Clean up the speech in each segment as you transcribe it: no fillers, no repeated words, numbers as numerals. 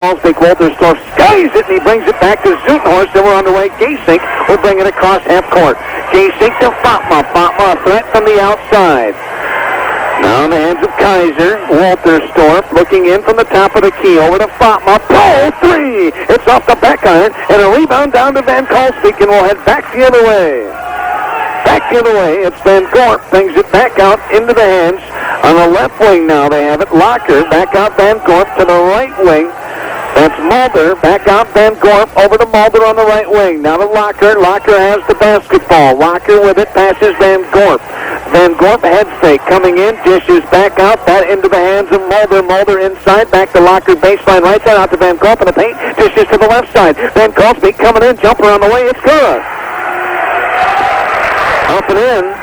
Big Walterstorff skies it, and he brings it back to Zutenhorst, and we're underway. Gasink will bring it across half court. Gasink to Fatma. Fatma, a threat from the outside. Now in the hands of Kaiser. Walterstorff looking in from the top of the key. Over to Fatma. Pull three. It's off the back iron, and a rebound down to Van Kalsbeek, and we'll head back the other way. Back the other way. It's Van Gorp. Brings it back out into the hands. On the left wing now they have it. Locker. Back out Van Gorp to the right wing. That's Mulder. Back out Van Gorp. Over to Mulder on the right wing. Now to Locker. Locker has the basketball. Locker with it. Passes Van Gorp. Van Gorp head fake. Coming in. Dishes back out. That into the hands of Mulder. Mulder inside. Back to Locker. Baseline right side. Out to Van Gorp in the paint. Dishes to the left side. Van Kalsbeek coming in. Jumper on the way. It's good. Up and in.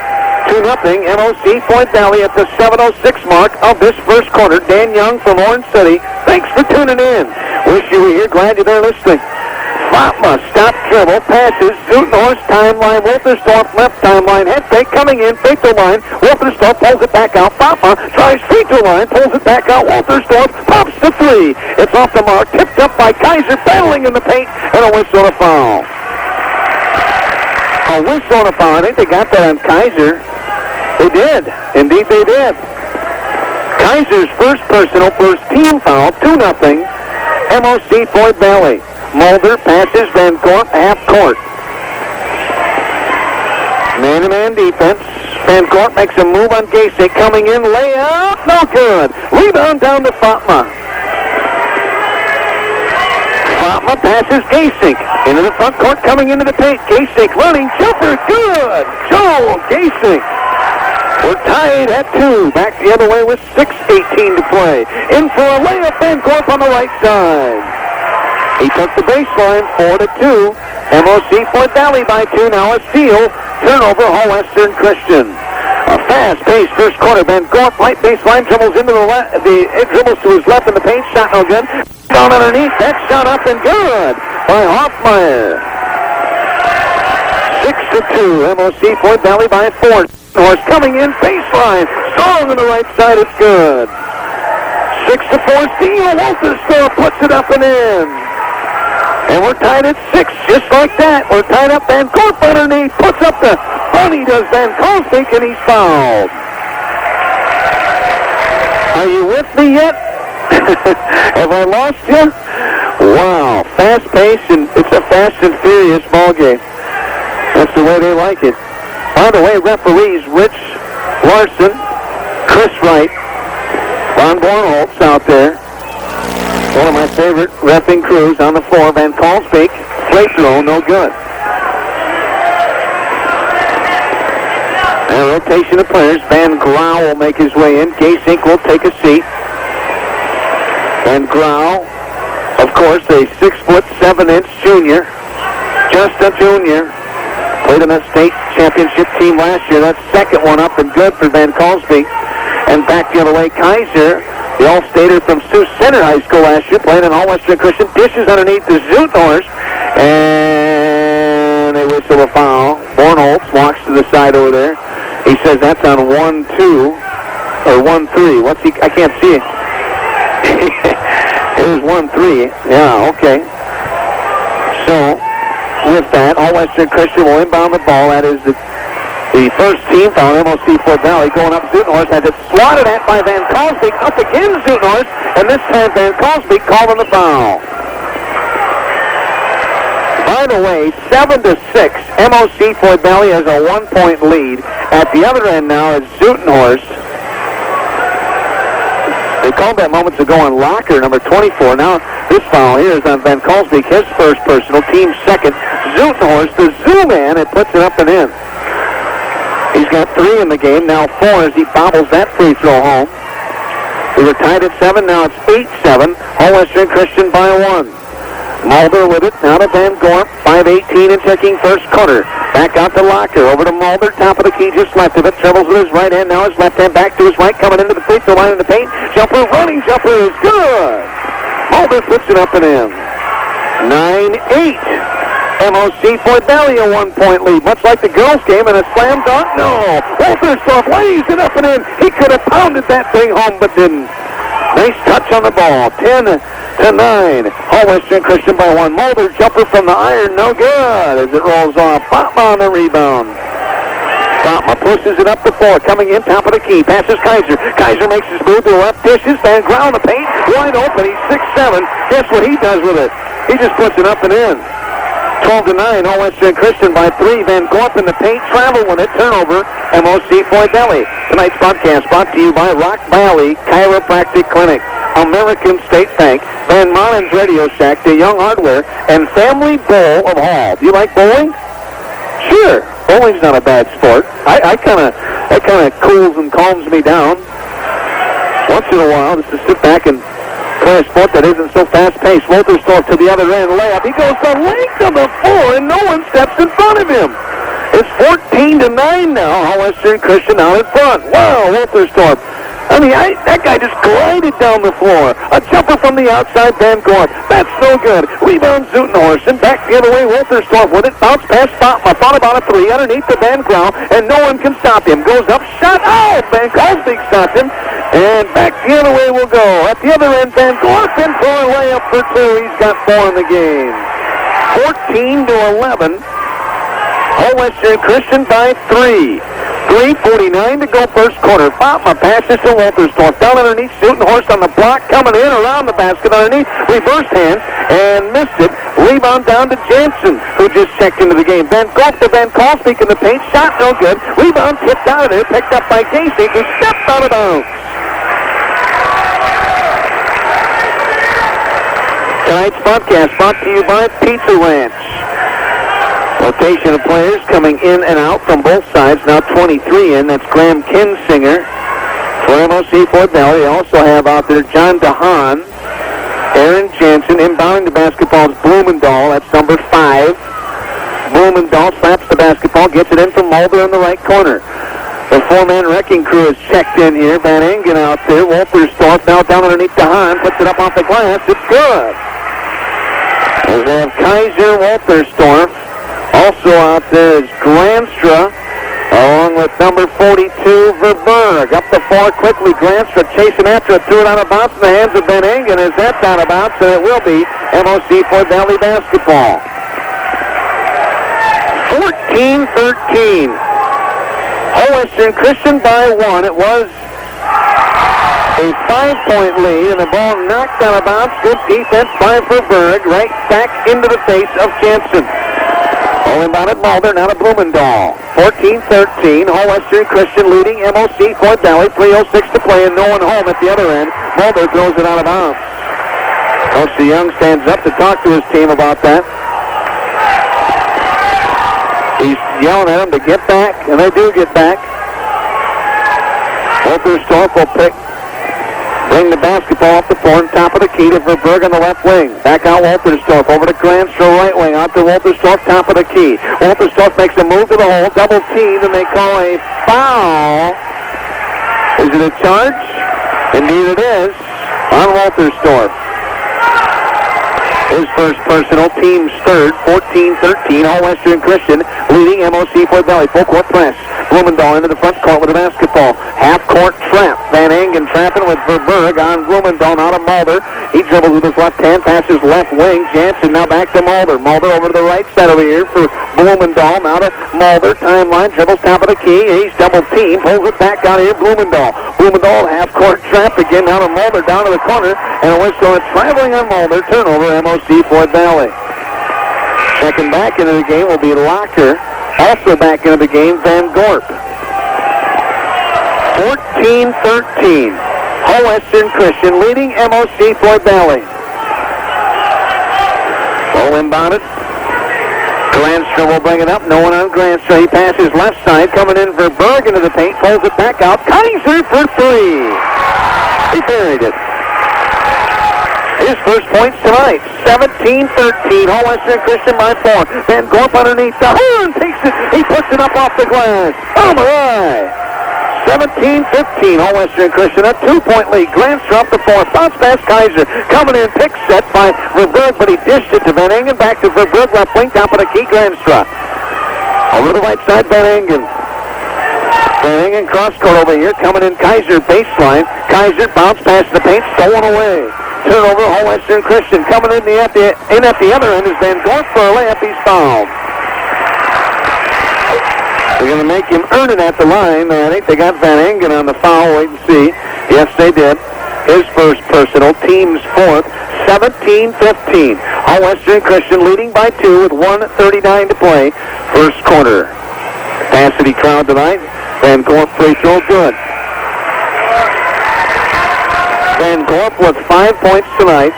2-0, MOC Floyd Valley at the 7:06 mark of this first quarter. Dan Young from Orange City. Thanks for tuning in. Wish you were here. Glad you're there listening. Fatma, stop dribble, passes, Zutenhorst timeline, Walterstorff left timeline, head fake coming in, fake the line, Walterstorff pulls it back out, Fatma tries free throw line, pulls it back out, Walterstorff pops the three. It's off the mark, tipped up by Kaiser, battling in the paint, and a whistle and a foul. A whistle and a foul. I think they got that on Kaiser. They did. Indeed they did. Kaiser's first personal, first team foul, 2-0, MOC Floyd Valley. Mulder passes Van Gorp half court. Man-to-man defense. Van Gorp makes a move on Gasink. Coming in, layup, no good. Rebound down to Fatma. Fatma passes Gasink. Into the front court, coming into the paint. Gasink running, jumper, good. Joel Gasink. We're tied at 2. Back the other way with 6:18 to play. In for a layup, Van Gorp on the right side. He took the baseline, 4-2. MOC Floyd Valley by 2. Now a steal. Turnover, Hall Western Christian. A fast-paced first quarter. Van Gorp, right baseline, dribbles into the left. It dribbles to his left in the paint. Shot no good. Down underneath. That shot up and good by Hoffmeyer. 6-2. MOC Floyd Valley by 4. Horse coming in, baseline, strong on the right side, it's good. 6-4, steal, Walterstorff puts it up and in. And we're tied at 6, just like that. We're tied up, Van Gorp underneath, puts up the bunny, does Van Kalsbeek, and he's fouled. Are you with me yet? Have I lost you? Wow, fast pace, and it's a fast and furious ball game. That's the way they like it. By the way, referees Rich Larson, Chris Wright, Ron Bornholtz out there. One of my favorite reffing crews on the floor. Van Kalsbeek, free throw, no good. And a rotation of players. Van Grau will make his way in. Gasink will take a seat. Van Grau, of course, a 6'7" junior. Just a junior. Played in that state championship team last year. That's second one up and good for Van Kalsbeek. And back the other way, Kaiser, the All-Stater from Sioux Center High School last year, playing in All-Western Christian, dishes underneath the Zutenhorst, and they whistle a foul. Bornholtz walks to the side over there. He says that's on 1-2, or 1-3. What's he? I can't see it. It was 1-3. Yeah, okay. So, with that, All-Western Christian will inbound the ball. That is the first team foul, MOC Floyd Valley, going up. Zutenhorst has it swatted at by Van Kalsbeek. Up again, Zutenhorst, and this time Van Kalsbeek calling the foul. By the way, 7-6, MOC Floyd Valley has a 1-point lead. At the other end now is Zutenhorst. They called that moments ago on Locker, number 24. Now this foul here is on Van Kalsbeek, his first personal, team second. Zutenhorst, the zoo man, and puts it up and in. He's got 3 in the game, now 4 as he bobbles that free throw home. We were tied at 7, now it's 8-7. All-Western Christian by 1. Mulder with it, now to Van Gorp, 5:18 and ticking first quarter. Back out to Locker, over to Mulder, top of the key, just left of it. Dribbles with his right hand, now his left hand back to his right, coming into the free throw line in the paint. Jumper, running jumper is good. Mulder puts it up and in. 9-8. MOC Floyd Valley a 1-point lead, much like the girls' game, and a slam dunk. No, Walterstorff lays it up and in. He could have pounded that thing home, but didn't. Nice touch on the ball. 10 to 9. All Western Christian by 1. Mulder jumper from the iron, no good as it rolls off. Fatma on the rebound. Fatma pushes it up the floor, coming in top of the key. Passes Kaiser. Kaiser makes his move to the left, dishes, Van ground the paint, wide open. He's 6'7". Guess what he does with it? He just puts it up and in. 12 to 9. All Western Christian by 3. Van Gorp in the paint, travel with it. Turnover. MOC Floyd Valley. Tonight's broadcast brought to you by Rock Valley Chiropractic Clinic, American State Bank, Van Marlin's Radio Shack, the Young Hardware, and Family Bowl of Hall. Do you like bowling? Sure. Bowling's not a bad sport. That kind of cools and calms me down once in a while, just to sit back and play a sport that isn't so fast-paced. Wolterstorff to the other end, layup. He goes the length of the floor, and no one steps in front of him. It's 14 to 9 now. All Western Christian out in front. Wow, Wolterstorff. I mean, that guy just glided down the floor. A jumper from the outside, Van Gorp. That's no good. Rebound, Zutenhorst. And back the other way, Wolterstorff with it. Bounce pass, Fatma. Thought about a 3 underneath the Van ground, and no one can stop him. Goes up, shot. Oh, Van Gorp stopped him. And back the other way we'll go. At the other end, Van Gorp in for a layup for 2. He's got 4 in the game. 14 to 11. All Western Christian by 3. 3:49 to go first quarter. Fatma passes to Wolterstorff. Down underneath, Zutenhorst on the block, coming in around the basket underneath. Reverse hand and missed it. Rebound down to Jansen, who just checked into the game. Van Gorp to Van Kalsbeek in the paint. Shot no good. Rebound tipped out of there. Picked up by Casey, who stepped out of bounds. Tonight's broadcast brought to you by Pizza Ranch. Rotation of players coming in and out from both sides. Now 23 in. That's Graham Kinsinger for MOC Floyd Valley. They also have out there John DeHaan, Aaron Jansen. Inbounding the basketball is Blumendahl. That's number 5. Blumendahl slaps the basketball, gets it in from Mulder in the right corner. The 4-man wrecking crew is checked in here. Van Engen out there. Wolterstorff now down underneath DeHaan. Puts it up off the glass. It's good. As they have Kaiser, Wolterstorff. Also out there is Granstra, along with number 42, Verberg. Up the floor quickly, Granstra chasing after it, threw it out of bounds in the hands of Van Engen. As that's out of bounds, and it will be MOC Floyd Valley basketball. 14-13. All Western Christian by 1. It was a 5-point lead, and the ball knocked out of bounds. Good defense by Verberg, right back into the face of Jansen. All inbounded Mulder, now to Blumendahl. 14-13. All Western Christian leading MOC Floyd Valley. 3:06 to play and no one home at the other end. Mulder throws it out of bounds. Coach DeYoung stands up to talk to his team about that. He's yelling at them to get back, and they do get back. Wolterstorff will bring the basketball up the floor on top of the key to Verberg on the left wing. Back out Wolterstorff over to Granstra right wing. Out to Wolterstorff, top of the key. Wolterstorff makes a move to the hole, double team, and they call a foul. Is it a charge? Indeed it is on Wolterstorff. His first personal, team's third. 14-13. All Western Christian leading MOC Floyd Valley. Full court press. Blumendahl into the front court with the basketball. Half-court trap. Van Engen trapping with Verberg on Blumendahl. Now to Mulder. He dribbles with his left hand. Passes left wing. Jansen now back to Mulder. Mulder over to the right side over here for Blumendahl. Now to Mulder. Timeline. Dribbles top of the key. He's double teamed. Pulls it back out here. Blumendahl. Blumendahl half-court trap again. Now to Mulder. Down to the corner. And a whistle. Traveling on Mulder. Turnover. MOC Floyd Valley. Second back into the game will be Locker. Also back into the game, Van Gorp. 14-13. All Western Christian leading MOC Floyd Valley. Ball inbounded. Granstra will bring it up. No one on Granstra. He passes left side. Coming in for Berg into the paint. Pulls it back out. Kaiser for 3. He buried it. His first points tonight. 17-13. All Western Christian by 4. Van Gorp underneath the horn. Takes it. He puts it up off the glass. Oh my! 17-15. All Western Christian a 2-point lead. Granstra up the floor. Bounce pass Kaiser. Coming in. Pick set by Verberg, but he dished it to Van Engen. Back to Verberg. Left wing. Top of the key. Granstra. Over the right side. Van Engen. Van Engen cross court over here. Coming in Kaiser baseline. Kaiser bounce pass the paint. Stolen away. Turnover, Western Christian. Coming in at the other end is Van Gorp for a layup. He's fouled. They're going to make him earn it at the line. I think they got Van Engen on the foul. Wait and see. Yes, they did. His first personal, team's fourth, 17-15. Western Christian leading by 2 with 1:39 to play, first quarter. Capacity crowd tonight. Van Gorp free throw good. Van Gorp with 5 points tonight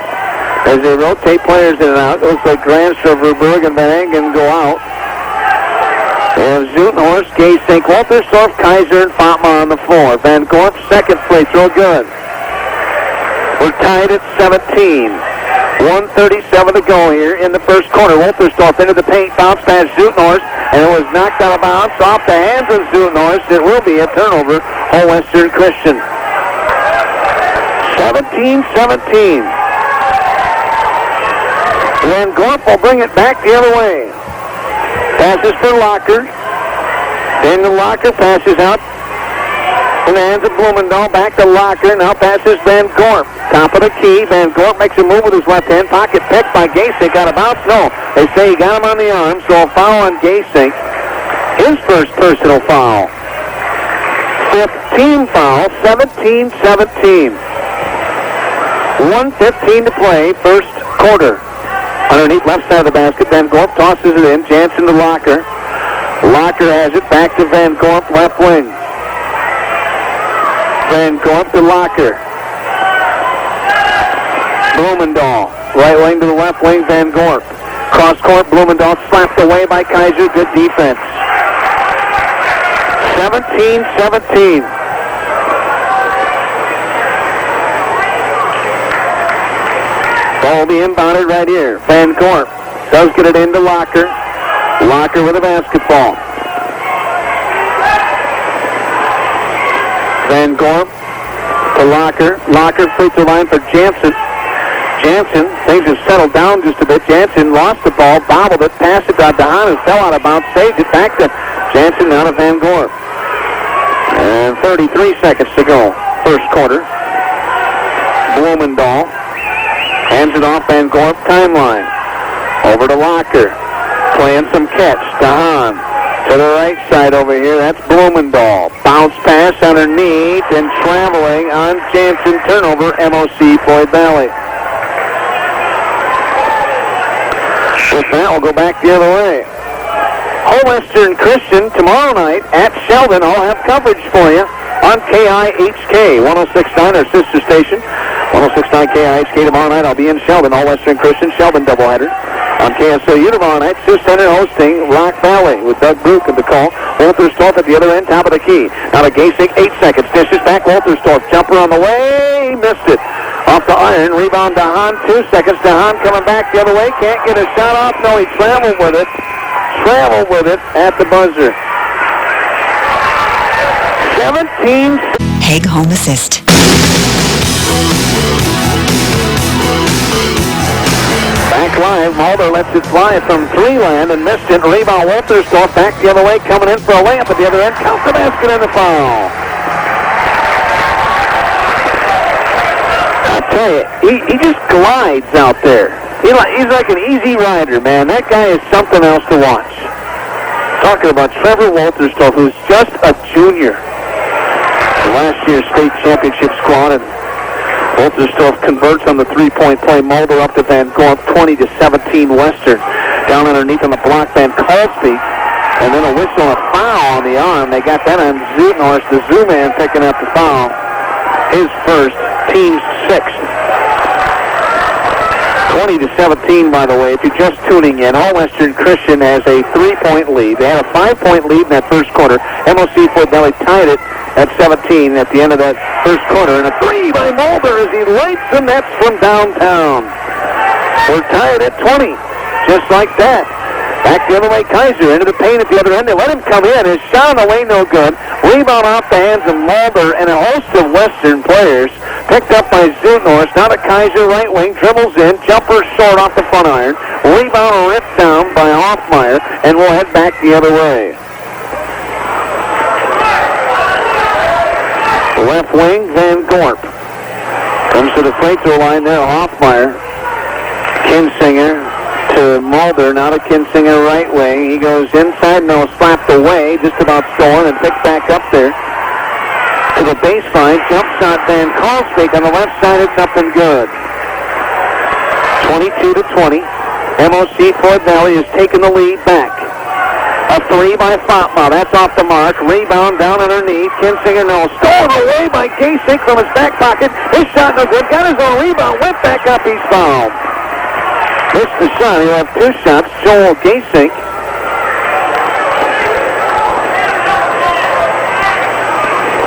as they rotate players in and out. It looks like Granström, Verburg, and Van Engen go out. They have Zutenhorst, Gay, St. Waltersdorf, Kaiser, and Fatma on the floor. Van Gorp's second free throw good. We're tied at 17. 1:37 to go here in the first quarter. Waltersdorf into the paint, bounce past Zutenhorst, and it was knocked out of bounds off the hands of Zutenhorst. It will be a turnover on Western Christian. 17-17. Van Gorp will bring it back the other way. Passes for Locker. Then the Locker passes out in the hands of Blumendahl. Back to Locker. Now passes Van Gorp. Top of the key. Van Gorp makes a move with his left hand. Pocket picked by Gasink. Got a bounce? No. They say he got him on the arm, so a foul on Gasink. His first personal foul. Fifth team foul. 17-17. 1:15 to play, first quarter. Underneath left side of the basket, Van Gorp tosses it in. Jansen to Locker. Locker has it back to Van Gorp, left wing. Van Gorp to Locker. Blumendahl, right wing to the left wing, Van Gorp. Cross court, Blumendahl slapped away by Kaiser. Good defense. 17-17. Ball will be inbounded right here. Van Gorp does get it into Locker. Locker with a basketball. Van Gorp to Locker. Locker free throw line for Jansen. Jansen, things have settled down just a bit. Jansen lost the ball, bobbled it, passed it to Dehan, and fell out of bounds. Saved it back to Jansen, now to Van Gorp. And 33 seconds to go. First quarter. Blumendahl hands it off Van Gorp timeline. Over to Locker. Playing some catch. Dehan to the right side over here. That's Blumendahl. Bounce pass underneath and traveling on Jansen. Turnover, MOC Floyd Valley. With that, we'll go back the other way. Western Christian tomorrow night at Sheldon. I'll have coverage for you on KIHK 106.9, our sister station. 106.9 KIHK tomorrow night. I'll be in Sheldon. Western Christian, Sheldon doubleheader. On KSOU tomorrow night, Sioux Center hosting Rock Valley with Doug Bruck at the call. Waltersdorf at the other end, top of the key. Now to Gasink, 8 seconds. Dishes back, Waltersdorf. Jumper on the way. He missed it. Off the iron. Rebound Dehan, 2 seconds. Dehan coming back the other way. Can't get a shot off. No, he traveled with it. Traveled with it at the buzzer. 17. Hague Home Assist. Back live, Mulder lets it fly from three-land and missed it. Rebound Waltersdorf back the other way, coming in for a layup at the other end. Count the basket and the foul. I tell you, he just glides out there. He's like an easy rider, man. That guy is something else to watch. Talking about Trevor Waltersdorf, who's just a junior. Last year's state championship squad, and Waltersdorf converts on the three-point play. Mulder up to Van Gorp, 20-17 Western. Down underneath on the block, Van Colsby. And then a whistle and a foul on the arm. They got that on Zutenhorst, the zoo man picking up the foul. His first, team's sixth. 20-17, by the way, if you're just tuning in. Western Christian has a 3-point lead. They had a 5-point lead in that first quarter. MOC Floyd Valley tied it at 17 at the end of that first quarter. And a three by Mulder as he lights the nets from downtown. We're tied at 20, just like that. Back the other way, Kaiser into the paint at the other end. They let him come in. His shot on the way, no good. Rebound off the hands of Mulder and a host of Western players. Picked up by Zutenhorst. Now to Kaiser, right wing. Dribbles in. Jumper short off the front iron. Rebound ripped down by Hoffmeyer. And we'll head back the other way. Left wing, Van Gorp. Comes to the free throw line there, Hoffmeyer. Kinsinger to Mulder, now to Kinsinger right wing. He goes inside, no, slapped away, just about stolen, and picked back up there to the baseline. Jump shot, Van Kalsbeek on the left side, it's up and good. 22-20. MOC Floyd Valley has taken the lead back. A three by Fatma. That's off the mark. Rebound down underneath. Kinsinger no. Stolen away by Gasink from his back pocket. His shot no good. Got his own rebound. Went back up. He's fouled. Missed the shot. He'll have two shots. Joel Gasink.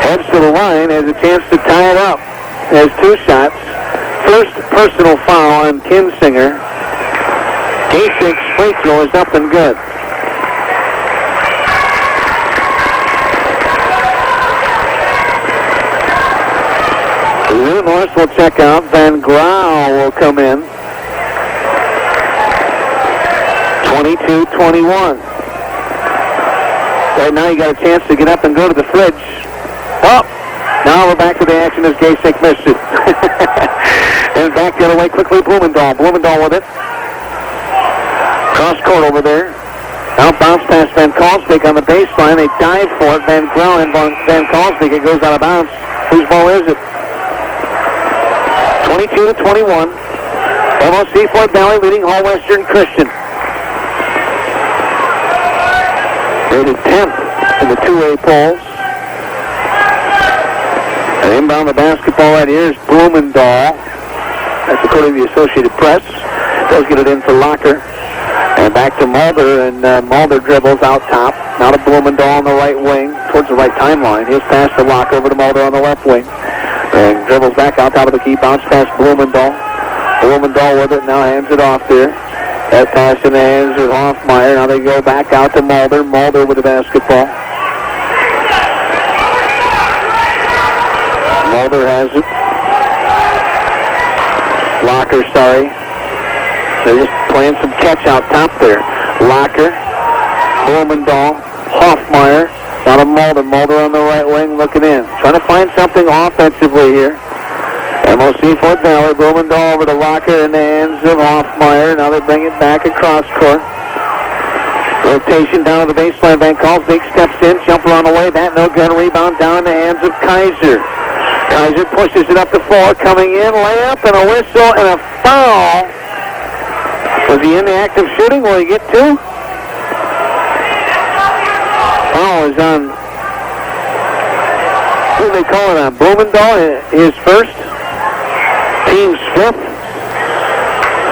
Heads to the line. Has a chance to tie it up. Has two shots. First personal foul on Kinsinger. Gasink's free throw is up and good. North will check out. Van Grau will come in. 22-21. Right now you got a chance to get up and go to the fridge. Oh, now we're back to the action as Gasink missed it. And back the other way quickly, Blumendahl. Blumendahl with it. Cross court over there. Out bounce past Van Kalsbeek on the baseline. They dive for it. Van Grau and Van Kalsbeek. It goes out of bounds. Whose ball is it? 22-21. MOC Floyd Valley leading Hall Western Christian. Rated 10th in the 2A polls. And inbound the basketball right here is Blumendahl. That's according to the Associated Press. Does get it in for Locker. And back to Mulder, and Mulder dribbles out top. Now to Blumendahl on the right wing, towards the right timeline. His pass to Locker over to Mulder on the left wing. And dribbles back out top of the key, bounce past Blumendahl. Blumendahl with it, now hands it off there. That pass in the hands of Hoffmeyer. Now they go back out to Mulder. Mulder with the basketball. Mulder has it. Locker, sorry. They're just playing some catch out top there. Locker, Blumendahl, Hoffmeyer. Now to Mulder. Mulder on the right wing looking in. Trying to find something offensively here. MOC Floyd Valley. Blumendahl over to Locker in the hands of Hoffmeyer. Now they bring it back across court. Rotation down to the baseline. Van Kalsbeek steps in. Jumper on the way. That no good. Rebound down in the hands of Kaiser. Kaiser pushes it up the floor. Coming in. Layup and a whistle and a foul. Was he in the act of shooting? Will he get two? Foul is on, who do they call it on? Blumendahl, his first. Team's fifth.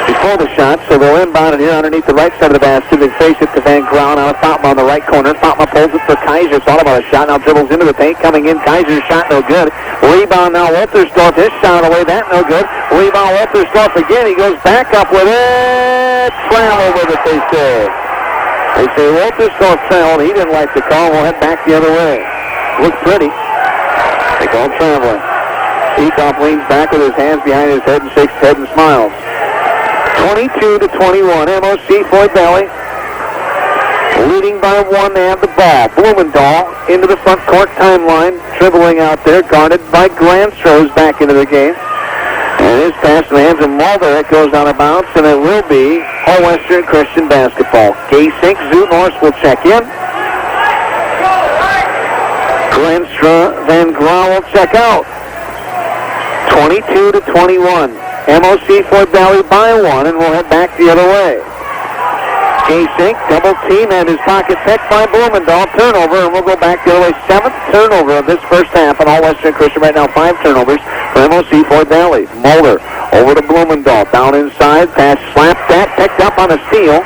Before the shot, so they'll inbound it here underneath the right side of the basket. They face it to Van Grau. Now Fatma on the right corner. Fatma pulls it for Kaiser. It's all about a shot. Now dribbles into the paint. Coming in, Kaiser's shot no good. Rebound now, Wolterstorff. His shot away. That no good. Rebound, Wolterstorff again. He goes back up with it. Travel with it, they say. They say Wolterstorff traveled. He didn't like the call. We'll head back the other way. Looked pretty. They call traveling. Eakoff leans back with his hands behind his head and shakes his head and smiles. 22-21. MOC Floyd Valley leading by one. They have the ball. Blumendahl into the front court timeline, dribbling out there, guarded by Granstros back into the game. And his pass in the hands of Mulder. It goes out of bounds, and it will be Hall Western Christian basketball. Gasink, Zutenhorst will check in. Granstra, Van Grau will check out. 22-21. MOC Floyd Valley by one, and we'll head back the other way. Gasink, double team, and his pocket picked by Blumendahl. Turnover, and we'll go back the other way. Seventh turnover of this first half, and All Western Christian right now 5 turnovers for MOC Floyd Valley. Mulder over to Blumendahl, down inside, pass slapped at, picked up on a steal.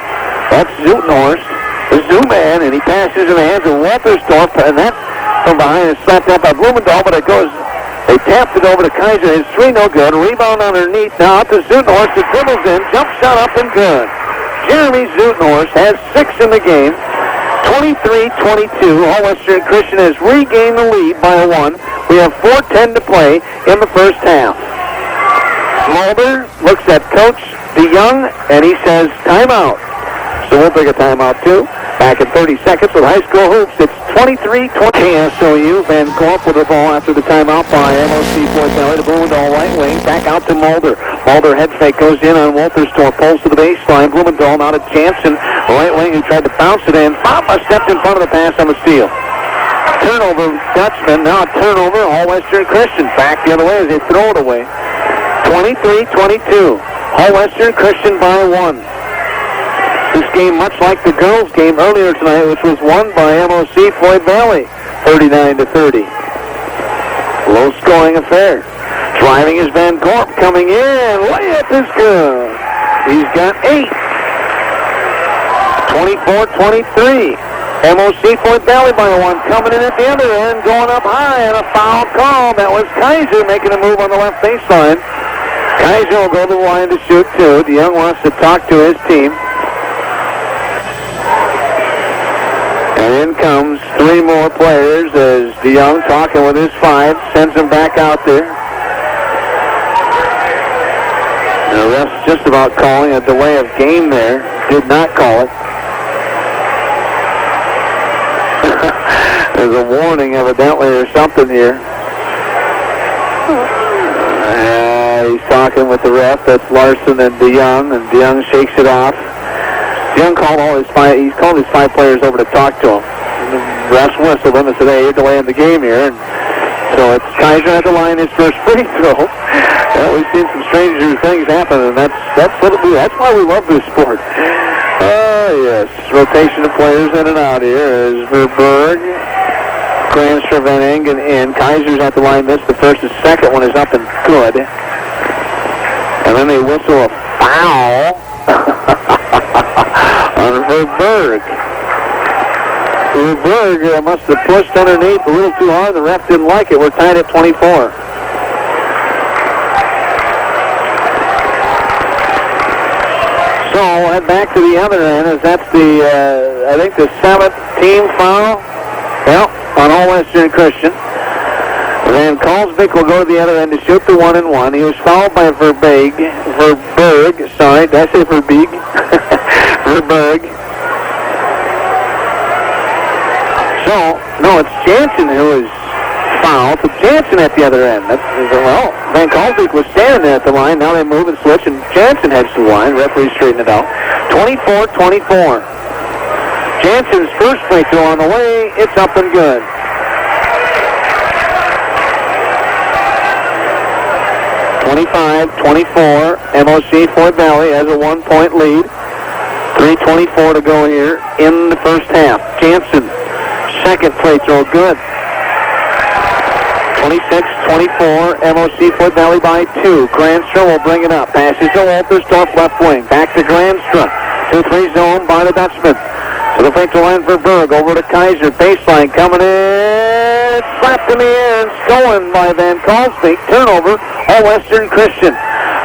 That's Zutenhorst, the zoom man, and he passes in the hands of Wolterstorff, and that from behind is slapped up by Blumendahl, but it goes. They tapped it over to Kaiser. His three no good. Rebound underneath. Now out to Zutenhorst. It dribbles in. Jump shot up and good. Jeremy Zutenhorst has 6 in the game. 23-22. All Western Christian has regained the lead by 1. We have 4:10 to play in the first half. Mulder looks at Coach DeYoung, and he says timeout. So we'll take a timeout too. Back in 30 seconds with high school hoops. It's 23-20. KSOU. Van Gorp with the ball after the timeout by MOC Floyd Valley. The Blumendahl right wing. Back out to Mulder. Mulder head fake goes in on Wolterstorff. Pulls to the baseline. Blumendahl now to Jansen. Right wing who tried to bounce it in. Papa stepped in front of the pass on the steal. Turnover, Dutchman. Now a turnover. All Western Christian. Back the other way as they throw it away. 23-22. All Western Christian by 1. This game, much like the girls' game earlier tonight, which was won by MOC Floyd Valley, 39-30. Low-scoring affair. Driving is Van Gorp coming in. Layup is good. He's got 8. 24-23. MOC Floyd Valley by 1. Coming in at the other end, going up high, and a foul call. That was Kaiser making a move on the left baseline. Kaiser will go to the line to shoot 2. DeYoung wants to talk to his team. And in comes 3 more players as DeYoung talking with his 5, sends him back out there. And the ref's just about calling a delay of game there. Did not call it. There's a warning evidently or something here. He's talking with the ref. That's Larson and DeYoung, and DeYoung shakes it off. DeYoung called he's called his 5 players over to talk to him. And the refs whistled him and said, hey, you're delaying the game here. And so it's Kaiser at the line, his first free throw. We've seen some stranger things happen, and that's what it do. That's why we love this sport. Yes, rotation of players in and out here as Verberg, Granstra, Van Engen in. Kaiser's at the line, missed the first. The second one is up and good. And then they whistle a foul on Verberg. Verberg must have pushed underneath a little too hard. The ref didn't like it. We're tied at 24. So we'll head back to the other end as that's the, I think the 7th team foul. Yep, on All Western Christian. Then Karlsvik will go to the other end to shoot the 1-and-1. He was fouled by Verberg, sorry, did I say Verbeeg? Verberg. So, no, it's Jansen who is fouled. So Jansen at the other end. Well, Van Karlsvik was standing there at the line. Now they move and switch, and Jansen heads to the line. Referee straighten it out. 24-24. Jansen's first free throw on the way. It's up and good. 25-24, MOC Floyd Valley has a 1-point lead. 3:24 to go here in the first half. Jansen, second free throw, good. 26-24, MOC Floyd Valley by 2. Granstra will bring it up. Passes to Wolterstorff, left wing. Back to Granstra. 2-3 zone by the Dutchman. To the free throw line for Berg. Over to Kaiser. Baseline coming in. Slapped in the air and stolen by Van Karlsvik. Turnover. All Western Christian.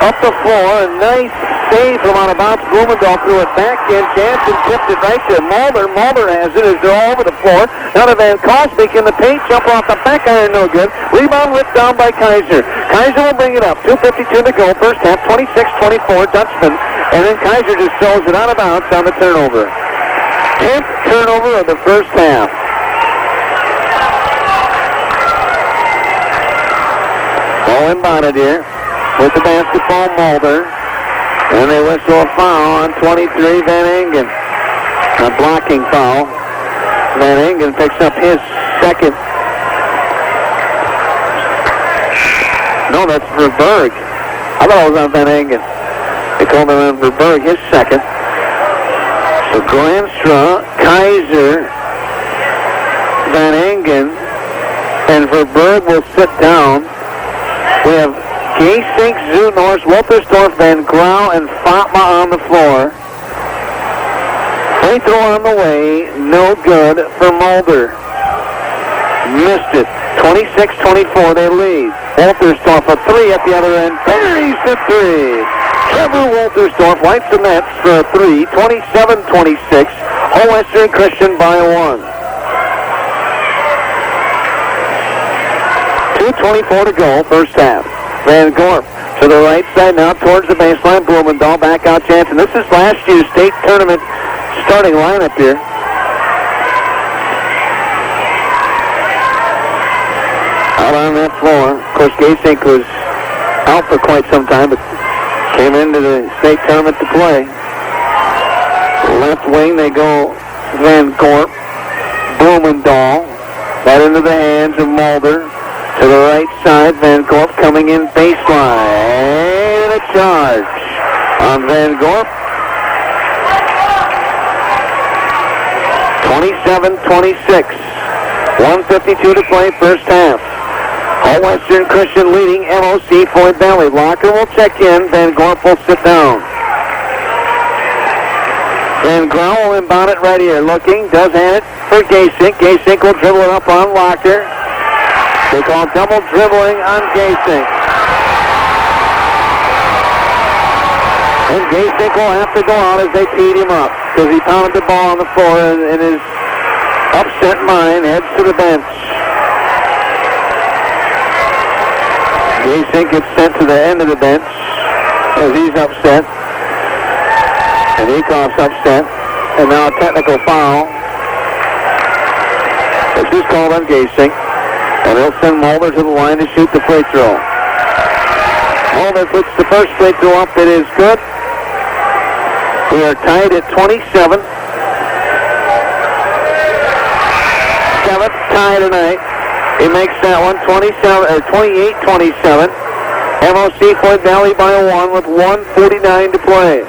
Up the floor. A nice save from out of bounds. Blumendahl threw it back in. Jansen tipped it right to Mulder. Mulder has it as they're all over the floor. Now to Van Karlsvik in the paint. Jumper off the back iron. No good. Rebound whipped down by Kaiser. Kaiser will bring it up. 2:52 to go. First half. 26-24. Dutchman. And then Kaiser just throws it out of bounds on the turnover. 10th turnover of the first half. Ball inbounded here with the basketball, Mulder. And they whistle a foul on 23, Van Engen. A blocking foul. Van Engen picks up his second. No, that's Verberg. I thought it was on Van Engen. They called him on Verberg, his second. So Granstra, Kaiser, Van Engen, and Verberg will sit down. We have Gaysink, Zunorst, Wolterstorff, Van Grau, and Fatma on the floor. Free throw on the way, no good for Mulder. Missed it. 26-24, they lead. Wolterstorff a 3 at the other end. Buries the 3. Trevor Wolterstorff lights the nets for a 3, 27-26. All Western Christian by 1. 2:24 to go, first half. Van Gorp to the right side now towards the baseline. Blumendahl back out Jansen. This is last year's state tournament starting lineup here. out on that floor. Of course, Gaysink was out for quite some time, but came into the state tournament to play. Left wing, they go Van Gorp, Blumendahl, that into the hands of Mulder. To the right side, Van Gorp coming in baseline. And a charge on Van Gorp. 27-26. 1:52 to play, first half. All Western Christian leading MOC Floyd Valley. Locker will check in. Van Gorp will sit down. Van Grau will inbound it right here. Looking, does hand it for Gaysink. Gaysink will dribble it up on Locker. They call double dribbling on Gaysink. And Gaysink will have to go out as they teed him up because he pounded the ball on the floor and his upset mind heads to the bench. Gaysink gets sent to the end of the bench as he's upset. And Ecoff's upset. And now a technical foul. This is called on Gaysink. And he'll send Mulder to the line to shoot the free throw. Mulder puts the first free throw up. It is good. We are tied at 27. Seventh tie tonight. He makes that one 28-27. MOC Floyd Valley by 1 with 1:49 to play.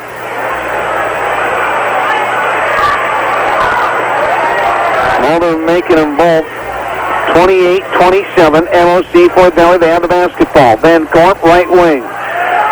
Mulder making them both 28-27. MOC Floyd Valley, they have the basketball. Van Gorp, right wing.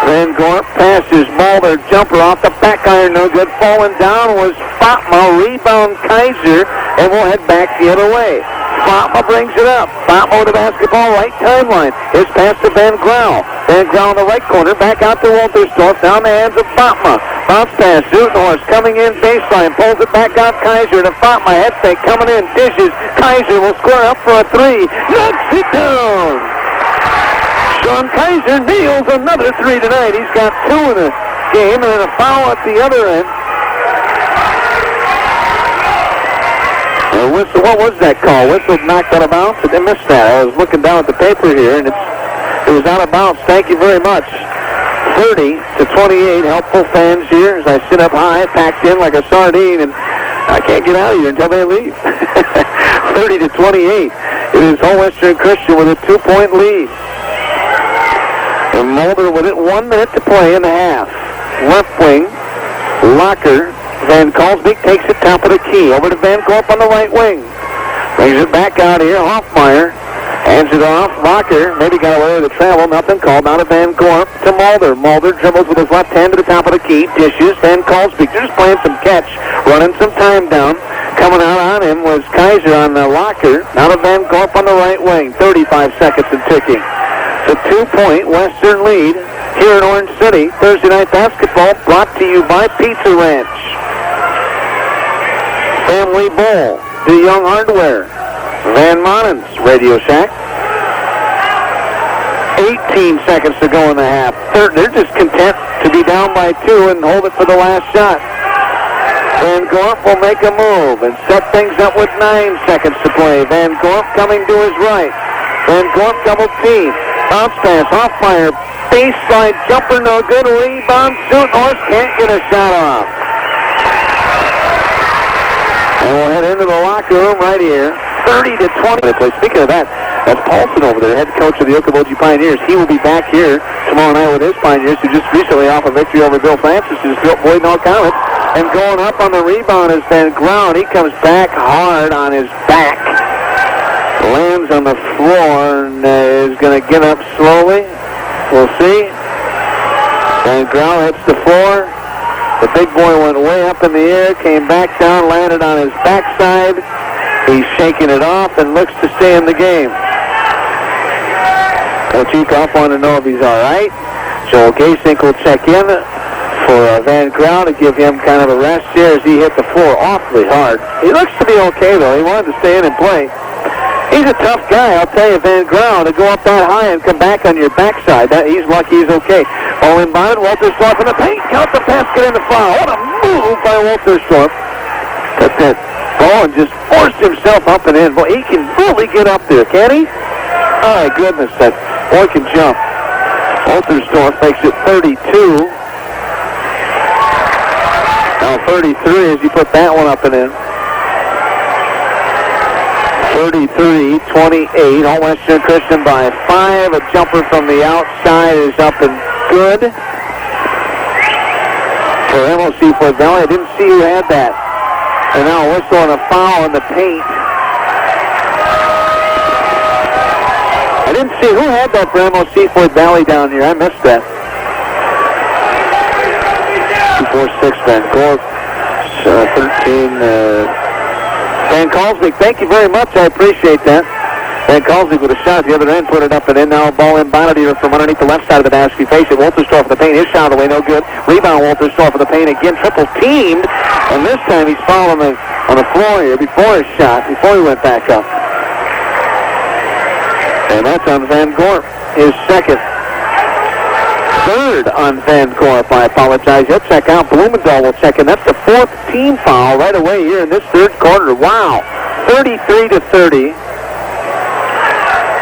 Van Gorp passes Mulder, jumper off the back iron, no good. Falling down was Fatma, rebound Kaiser, and we'll head back the other way. Fatma brings it up. Fatma with the basketball, right timeline. It's passed to Van Grau. Van Grau in the right corner, back out to Wolterstorff, down the hands of Fatma. Bounce pass, Zutenhorst coming in baseline, pulls it back out Kaiser to Fatma, head fake coming in, dishes. Kaiser will square up for a three, knocks it down. Sean Kaiser nails another three tonight. He's got 2 in the game and a foul at the other end. Whistle, what was that call? Whistle knocked out of bounds? I missed that. I was looking down at the paper here, and it was out of bounds. Thank you very much. 30-28. Helpful fans here as I sit up high, packed in like a sardine, and I can't get out of here until they leave. 30-28. It is Whole Western Christian with a 2-point lead. And Mulder with it 1 minute to play in the half. Left wing, Locker. Van Kalsbeek takes it top of the key. Over to Van Gorp on the right wing. Brings it back out here. Hoffmeyer hands it off. Locker maybe got away with the travel. Nothing called. Out of Van Gorp to Mulder. Mulder dribbles with his left hand to the top of the key. Dishes. Van Kalsbeek just playing some catch. Running some time down. Coming out on him was Kaiser on the Locker. Out of Van Gorp on the right wing. 35 seconds and ticking. It's a 2-point Western lead here in Orange City. Thursday night basketball brought to you by Pizza Ranch. Family Bowl, De Young Hardware, Van Monen's Radio Shack. 18 seconds to go in the half. They're just content to be down by 2 and hold it for the last shot. Van Gorp will make a move and set things up with 9 seconds to play. Van Gorp coming to his right. Van Gorp double team. Bounce pass, Hoffmeyer, baseline jumper, no good. Rebound, Zutenhorst can't get a shot off. And we'll head into the locker room right here. 30-20. Speaking of that, that's Paulson over there, head coach of the Okoboji Pioneers. He will be back here tomorrow night with his Pioneers, who just recently off a victory over Bill Francis, who's built Boyd and all comments. And going up on the rebound is Van Grau. He comes back hard on his back. Lands on the floor and is going to get up slowly. We'll see. Van Grau hits the floor. The big boy went way up in the air, came back down, landed on his backside. He's shaking it off and looks to stay in the game. Coach Ecoff wanted to know if he's all right. Joel Gaysink will check in for Van Grau to give him kind of a rest here as he hit the floor awfully hard. He looks to be okay, though. He wanted to stay in and play. He's a tough guy, I'll tell you, Van Grau, to go up that high and come back on your backside. He's lucky he's okay. Ball inbounded, Wolterstorff in the paint. Count the basket in the foul. What a move by Wolterstorff. Took that ball and just forced himself up and in. Well, he can really get up there, can't he? Oh, my goodness, that boy can jump. Wolterstorff makes it 32. Now 33 as you put that one up and in. 33-28. All Western Christian by 5. A jumper from the outside is up and good. For MOC Floyd Valley, I didn't see who had that. And now a whistle and a foul in the paint. I didn't see who had that for MOC Floyd Valley down here. I missed that. 2-4-6 Van Gorp. 13 Van Kalsbeek. Thank you very much. I appreciate that. Van Kalsbeek with a shot at the other end, put it up and in. Now a ball inbounded here from underneath the left side of the basket. Face it. Wolterstorff for the paint. His shot of the way, no good. Rebound Wolterstorff for the paint again. Triple teamed. And this time he's fouled on the floor here before his shot, before he went back up. And that's on Van Gorp, his second. Third on Van Gorp, I apologize. He'll check out. Blumendahl will check in. That's the 4th team foul right away here in this third quarter. Wow. 33-30.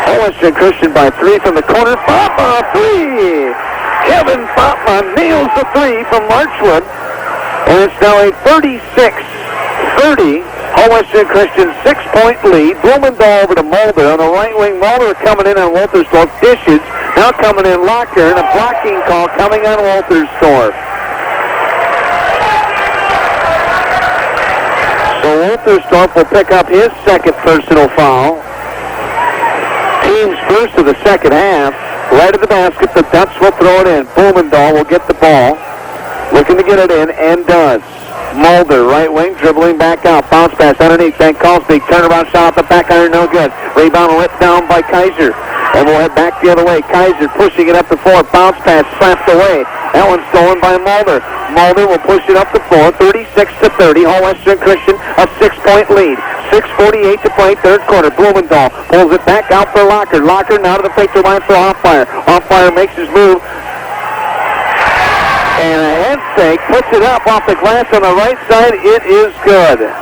All Western Christian by 3 from the corner. Fatma, 3. Kevin Fatma nails the 3 from Marchwood. And it's now a 36-30. All Western Christian 6-point lead. Blumendahl over to Mulder on the right wing. Mulder coming in on Wolterstorff. Dishes. Now coming in Locker, and a blocking call coming on Wolterstorff. So Wolterstorff will pick up his second personal foul. Team's first of the second half. Right at the basket, the Ducks will throw it in. Blumendahl will get the ball. Looking to get it in, and does. Mulder, right wing, dribbling back out. Bounce pass underneath. Van Kalsbeek, turnaround shot off the back iron, no good. Rebound ripped down by Kaiser. And we'll head back the other way. Kaiser pushing it up the floor. Bounce pass slapped away. That one's stolen by Mulder. Mulder will push it up the floor. 36-30. All Western Christian a 6-point lead. 6:48 to play, third quarter. Blumendahl pulls it back out for Locker. Locker now to the free throw line for Hoffmeyer. Hoffmeyer makes his move. And a head fake, puts it up off the glass on the right side. It is good.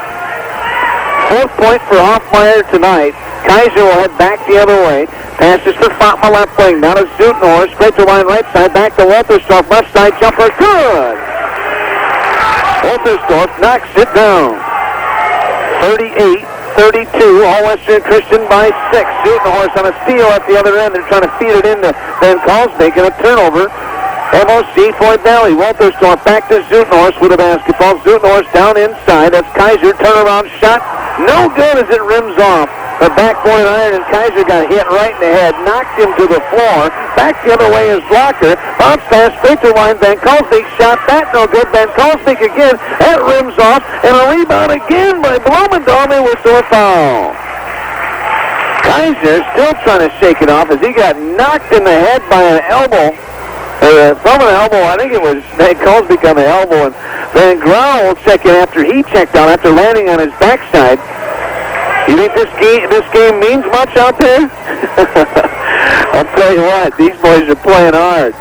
4th point for Hoffmeyer tonight. Kaiser will head back the other way. Passes for Fatma left wing. Now to Zutenhorst. Straight to line right side. Back to Wolterstorff. Left side jumper. Good. Wolterstorff knocks it down. 38-32. All Western Christian by 6. Zutenhorst on a steal at the other end. They're trying to feed it into Van Kalsbeek, and a turnover. MOC Floyd Valley. Wolterstorff back to Zutenhorst with a basketball. Zutenhorst down inside. That's Kaiser. Turnaround shot. No good as it rims off. The backboard iron, and Kaiser got hit right in the head. Knocked him to the floor. Back the other way is Locker. Bounce pass straight to line. Van Kalsbeek shot. That no good. Van Kalsbeek again. That rims off. And a rebound again by Blumendahl. They whistle a foul. Kaiser still trying to shake it off as he got knocked in the head by an elbow. From an elbow, I think it was Van Kalsbeek on the elbow, and Van Grau will check in after he checked out after landing on his backside. You think this game means much out there? I'll tell you what, these boys are playing hard.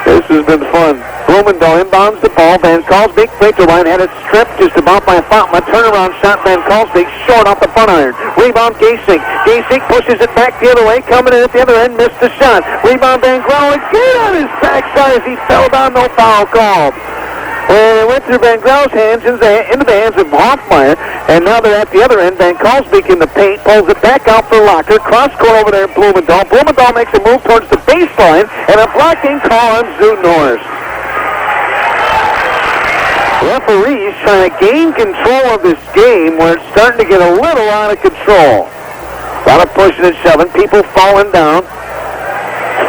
This has been fun. Blumendahl inbounds the ball. Van Kalsbeek free throw line had it stripped just about by Fatma. Turnaround shot. Van Kalsbeek short off the front iron. Rebound Gasink. Gasink pushes it back the other way. Coming in at the other end. Missed the shot. Rebound Van Grau again on his backside as he fell down. No foul called. And it went through Van Grau's hands into the hands of Hoffmeyer. And now they're at the other end. Van Kalsbeek in the paint. Pulls it back out for Locker. Cross court over there in Blumendahl. Blumendahl makes a move towards the baseline. And a blocking call on Zutenhorst. Referees trying to gain control of this game where it's starting to get a little out of control. A lot of pushing and shoving. People falling down.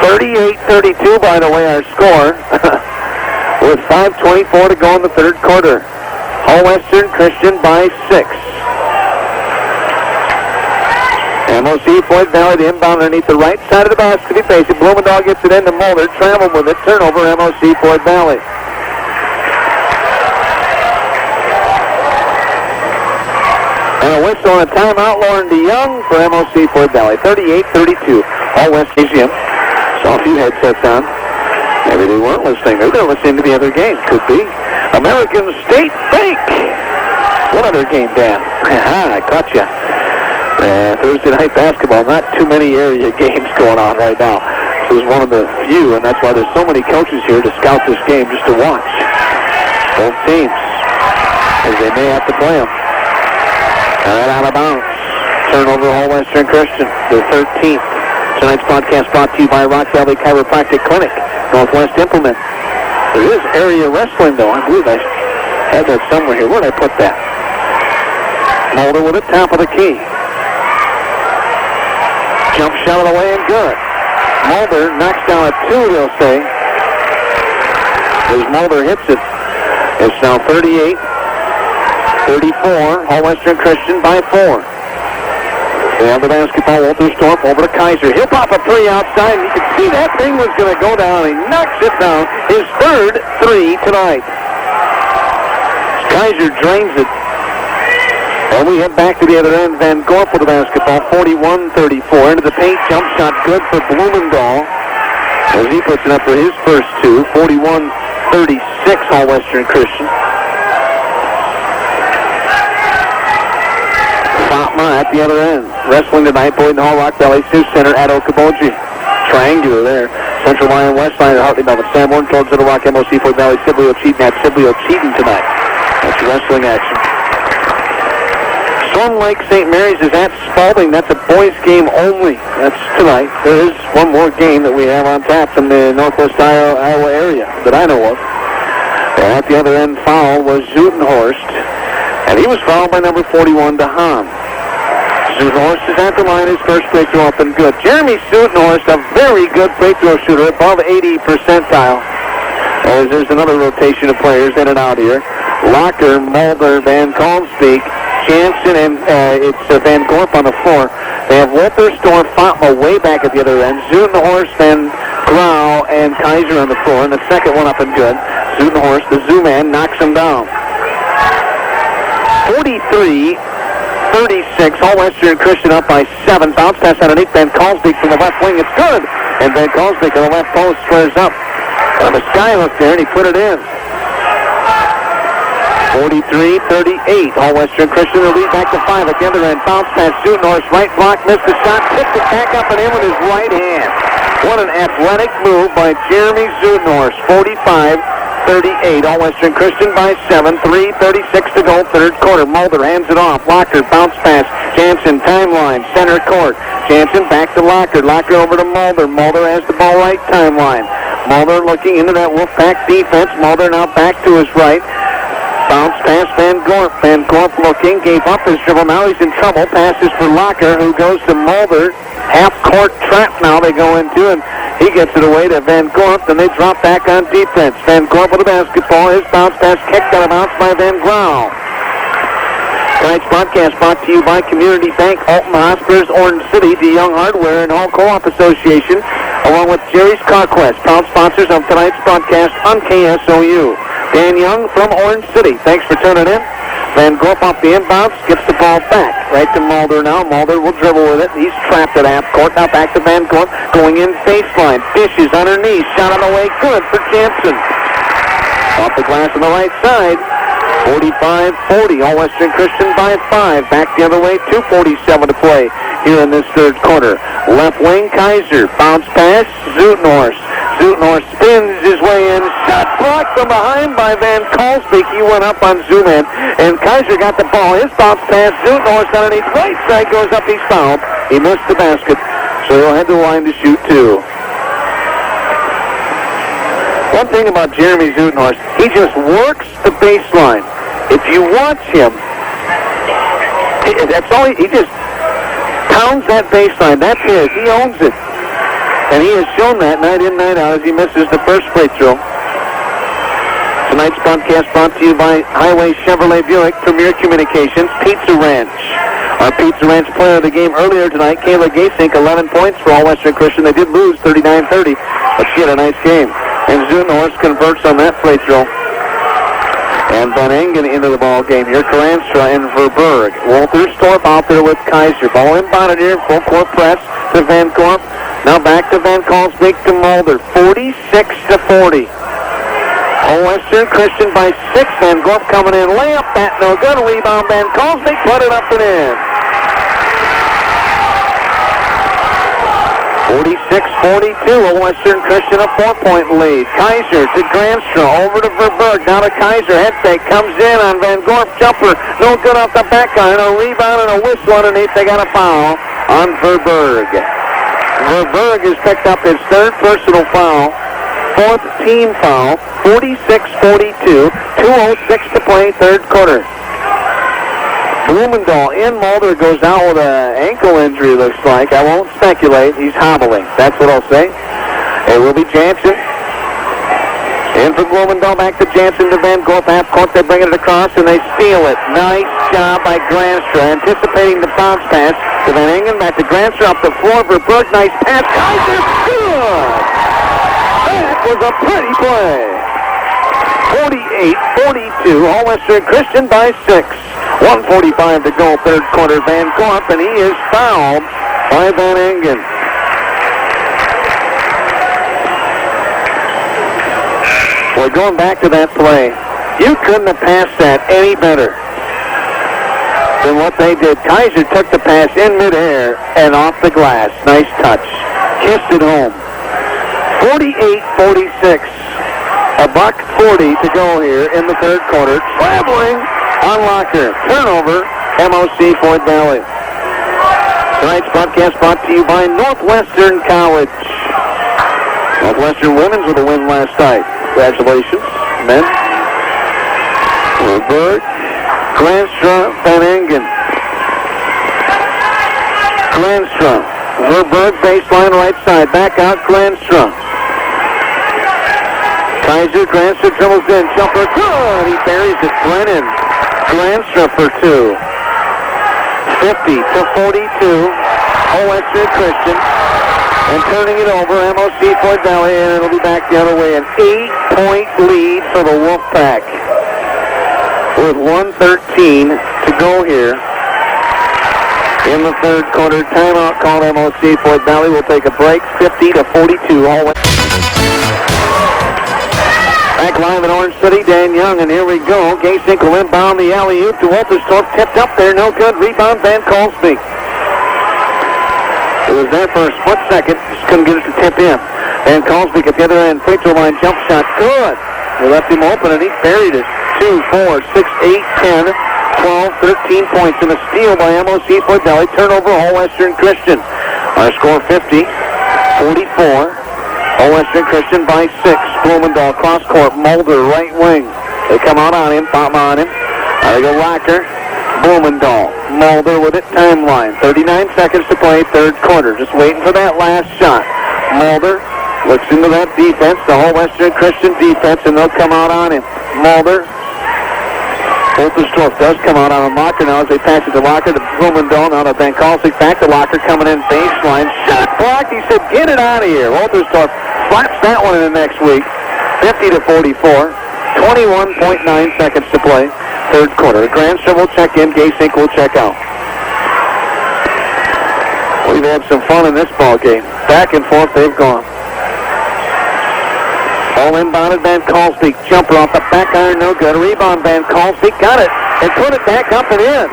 38-32, by the way, our score. With 5:24 to go in the third quarter. All Western Christian by 6. MOC Floyd Valley, the inbound underneath the right side of the basket. He faces it. Blumendahl gets it into Mulder. Traveled with it. Turnover, MOC Floyd Valley. And a whistle and a timeout. Lauren DeYoung for MOC Floyd Valley. 38-32. All West Museum. Saw a few headsets on. Maybe they weren't listening. Maybe they're listening to the other game. Could be. American State Bank. What other game, Dan? I caught you. Thursday night basketball, not too many area games going on right now. This is one of the few, and that's why there's so many coaches here to scout this game just to watch both teams, as they may have to play them. Right out of bounds. Turnover, All Western Christian, the 13th. Tonight's podcast brought to you by Rock Valley Chiropractic Clinic, Northwest Implement. There is area wrestling, though. I believe I had that somewhere here. Where did I put that? Mulder with it, top of the key. Jump shot away and good. Mulder knocks down a 2, they'll say. As Mulder hits it, it's now 38-34. All Western Christian by 4. They have the basketball. Walter Storp over to Kaiser. He'll pop a 3 outside, and you can see that thing was going to go down. He knocks it down. His third 3 tonight. Kaiser drains it. And we head back to the other end. Van Gorp with the basketball. 41-34. Into the paint. Jump shot good for Blumendahl, as he puts it up for his first 2. 41-36, All Western Christian. Fatma at the other end. Wrestling tonight, Boyden Hall, Rock Valley, Sioux Center at Okoboji. Triangular there. Central Line, West Line at Hartley, Melvin, Sanborn, towards Little Rock, MOC, Fort Valley, Sibley, Cheaton at Sibley, Cheaton tonight. That's wrestling action. Storm Lake St. Mary's is at Spalding. That's a boys game only. That's tonight. There is one more game that we have on tap from the Northwest Iowa area that I know of. And at the other end, foul was Zutenhorst. And he was fouled by number 41, DeHaan. Zutenhorst is at the line. His first free throw up and good. Jeremy Zutenhorst, a very good free throw shooter, above 80 percentile. As there's another rotation of players in and out here. Locker, Mulder, Van Kalmsbeek, Jansen, and it's Van Gorp on the floor. They have Walter Storm, Fatma way back at the other end. Zutenhorst, Van Grau, and Kaiser on the floor. And the second one up and good. Zutenhorst, the zoo man, knocks him down. 43-36, All Western Christian up by 7. Bounce pass underneath Van Kalmsbeek from the left wing. It's good. And Van Kalmsbeek on the left post squares up on the skyhook there, and he put it in. 43-38, All Western Christian will lead back to 5 at the other end. Bounce pass, Zutenhorst, right block, missed the shot, tipped it back up and in with his right hand. What an athletic move by Jeremy Zutenhorst. 45-38, All Western Christian by 7. 3:36 to go, third quarter. Mulder hands it off. Locker, bounce pass. Jansen, timeline, center court. Jansen back to Locker. Locker over to Mulder. Mulder has the ball right, timeline. Mulder looking into that Wolfpack defense. Mulder now back to his right. Bounce pass, Van Gorp. Van Gorp looking, gave up his dribble. Now he's in trouble. Passes for Locker, who goes to Mulder. Half-court trap now they go into, and he gets it away to Van Gorp, and they drop back on defense. Van Gorp with the basketball. His bounce pass kicked out of bounds by Van Grau. Tonight's broadcast brought to you by Community Bank, Alton Hospitals, Orange City, DeYoung Hardware, and Hall Co-op Association, along with Jerry's CarQuest, proud sponsors of tonight's broadcast on KSOU. Dan Young from Orange City. Thanks for tuning in. Van Gorp off the inbounds, gets the ball back. Right to Mulder now. Mulder will dribble with it. He's trapped at half court. Now back to Van Gorp. Going in baseline. Dishes underneath. Shot on the way. Good for Jansen. Off the glass on the right side. 45-40. All Western Christian by 5. Back the other way. 2:47 to play here in this third quarter. Left wing, Kaiser. Bounce pass. Zutenhorst. Zutenhorst spins his way in. Shot blocked from behind by Van Kalmsbeek. He went up on Zuman. And Kaiser got the ball. His bounce pass. Zutenhorst underneath. Right side goes up. He's fouled. He missed the basket. So he'll head to the line to shoot 2. One thing about Jeremy Zutenhorst, he just works the baseline. If you watch him, that's all he just pounds that baseline. That's his. He owns it. And he has shown that night in, night out as he misses the first free throw. Tonight's broadcast brought to you by Highway Chevrolet Buick, Premier Communications, Pizza Ranch. Our Pizza Ranch player of the game earlier tonight, Kayla Gasink, 11 points for All Western Christian. They did lose 39-30, but she had a nice game. And Zutenhorst converts on that free throw. And Van Engen into the ball game here. Karanstra and Verberg. Walter Storp out there with Kaiser. Ball inbounded here. Full court press to Van Gorp. Now back to Van Kalmsbeek to Mulder. 46-40. All Western Christian by 6. Van Gorp coming in. Layup, that no good. Rebound, Van Kalmsbeek put it up and in. 46-42, Old Western Christian a 4-point lead. Kaiser to Granstra, over to Verberg, now to Kaiser, head fake, comes in on Van Gorp, jumper, no good off the back iron, a rebound and a whistle underneath, they got a foul on Verberg. Verberg has picked up his third personal foul, fourth team foul, 46-42, 2:06 to play, third quarter. Blumendahl in. Mulder goes out with an ankle injury, looks like. I won't speculate. He's hobbling. That's what I'll say. It will be Jansen. In from Blumendahl, back to Jansen to Van Gorp. Half court, they bring it across, and they steal it. Nice job by Granstra, anticipating the bounce pass to Van Engen. Back to Granstra, up the floor for Berg. Nice pass. Kaiser, good! That was a pretty play. 48-42, All Western Christian by 6. 1:45 to go, third quarter. Van Gorp, and he is fouled by Van Engen. We're going back to that play. You couldn't have passed that any better than what they did. Kaiser took the pass in midair and off the glass. Nice touch. Kissed it home. 48-46. $1:40 to go here in the third quarter. Traveling on Locker. Turnover, MOC Floyd Valley. Tonight's broadcast brought to you by Northwestern College. Northwestern women's with a win last night. Congratulations, men. Verberg, Granstra, Van Engen. Granstra, Verberg, baseline right side. Back out, Granstra. Kaiser, Granstra dribbles in. Jumper, good. He buries it. Brennan. Granstra for 2. 50-42. Old Western Christian. And turning it over, MOC Floyd Valley, and it'll be back the other way. An 8-point lead for the Wolfpack. With 1:13 to go here in the third quarter. Timeout called MOC Floyd Valley. We'll take a break. 50-42. Back live in Orange City, Dan Young, and here we go. Gasink will inbound the alley-oop to Wolterstorff. Tipped up there, no good. Rebound, Van Kolsbeek. It was there for a split second. Just couldn't get it to tip in. Van Kolsbeek at the other end. Free throw line jump shot. Good. They left him open, and he buried it. 2, 4, 6, 8, 10, 12, 13 points. And a steal by MOC Floyd Valley. Turnover, All Western Christian. Our score 50-44. All Western Christian by 6. Blumendahl cross court. Mulder right wing. They come out on him. Pop on him. There they go, Locker. Blumendahl. Mulder with it. Timeline. 39 seconds to play. Third quarter. Just waiting for that last shot. Mulder looks into that defense. The Whole Western Christian defense, and they'll come out on him. Mulder. Wolterstorff does come out on a Locker now as they pass it to Locker to Blumendahl. Now to Van Kolsbeek. Back to Locker coming in baseline. Shot blocked. He said, get it out of here. Wolterstorff slaps that one in the next week. 50-44. 21.9 seconds to play. Third quarter. Granstra will check in. Gasink will check out. We've had some fun in this ball game. Back and forth they've gone. All inbounded, Van Kolsbeek. Jumper off the back iron, no good. Rebound, Van Kolsbeek got it and put it back up and in.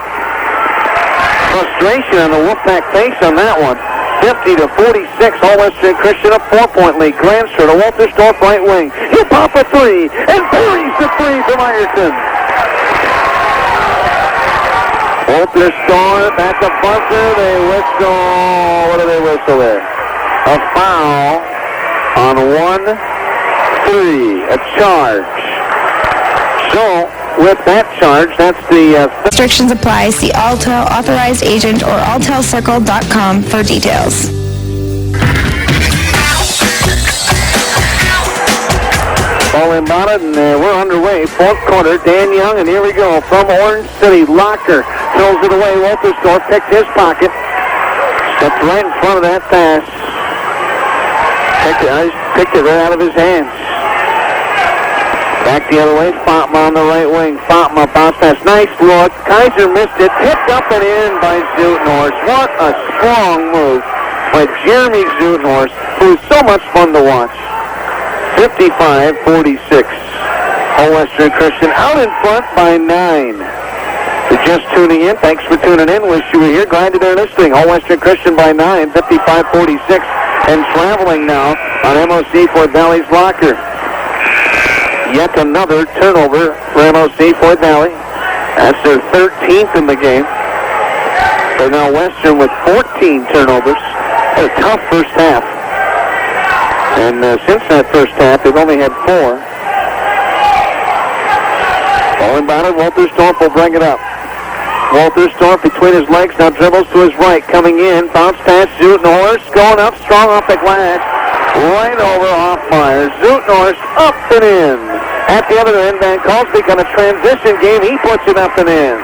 Frustration on the Wolfpack face on that one. 50-46. All Western Christian a 4-point lead. Granstra to Wolterstorff right wing. He'll pop a 3 and buries the 3 from Ireton. Wolterstorff at the buzzer. They whistle. What do they whistle there? A foul on 1-3. A charge. So, with that charge, that's the... Restrictions apply. See Alltel authorized agent or alltelcircle.com for details. Ball inbounded, and we're underway. Fourth quarter, Dan Young, and here we go. From Orange City, Locker throws it away. Wolterstorff picked his pocket. Stepped right in front of that pass. Picked it right out of his hands. Back the other way, Fatma on the right wing. Fatma bounce pass. Nice look. Kaiser missed it. Picked up and in by Zutenhorst. What a strong move by Jeremy Zutenhorst, who's so much fun to watch. 55-46. Whole Western Christian out in front by 9. If you're just tuning in, thanks for tuning in. Wish you were here. Glad that they're listening. Whole Western Christian by 9. 55-46. and traveling now on MOC Fort Valley's blocker. Yet another turnover for MOC Fort Valley. That's their 13th in the game. So now Western with 14 turnovers. Had a tough first half. And since that first half, they've only had 4. Ball inbounded. Wolterstorff will bring it up. Wolterstorff between his legs, now dribbles to his right, coming in, bounce past Zutenhorst, going up strong off the glass, right over Hoffmeyer. Zutenhorst up and in. At the other end, Van Kalsbeek on a transition game, he puts it up and in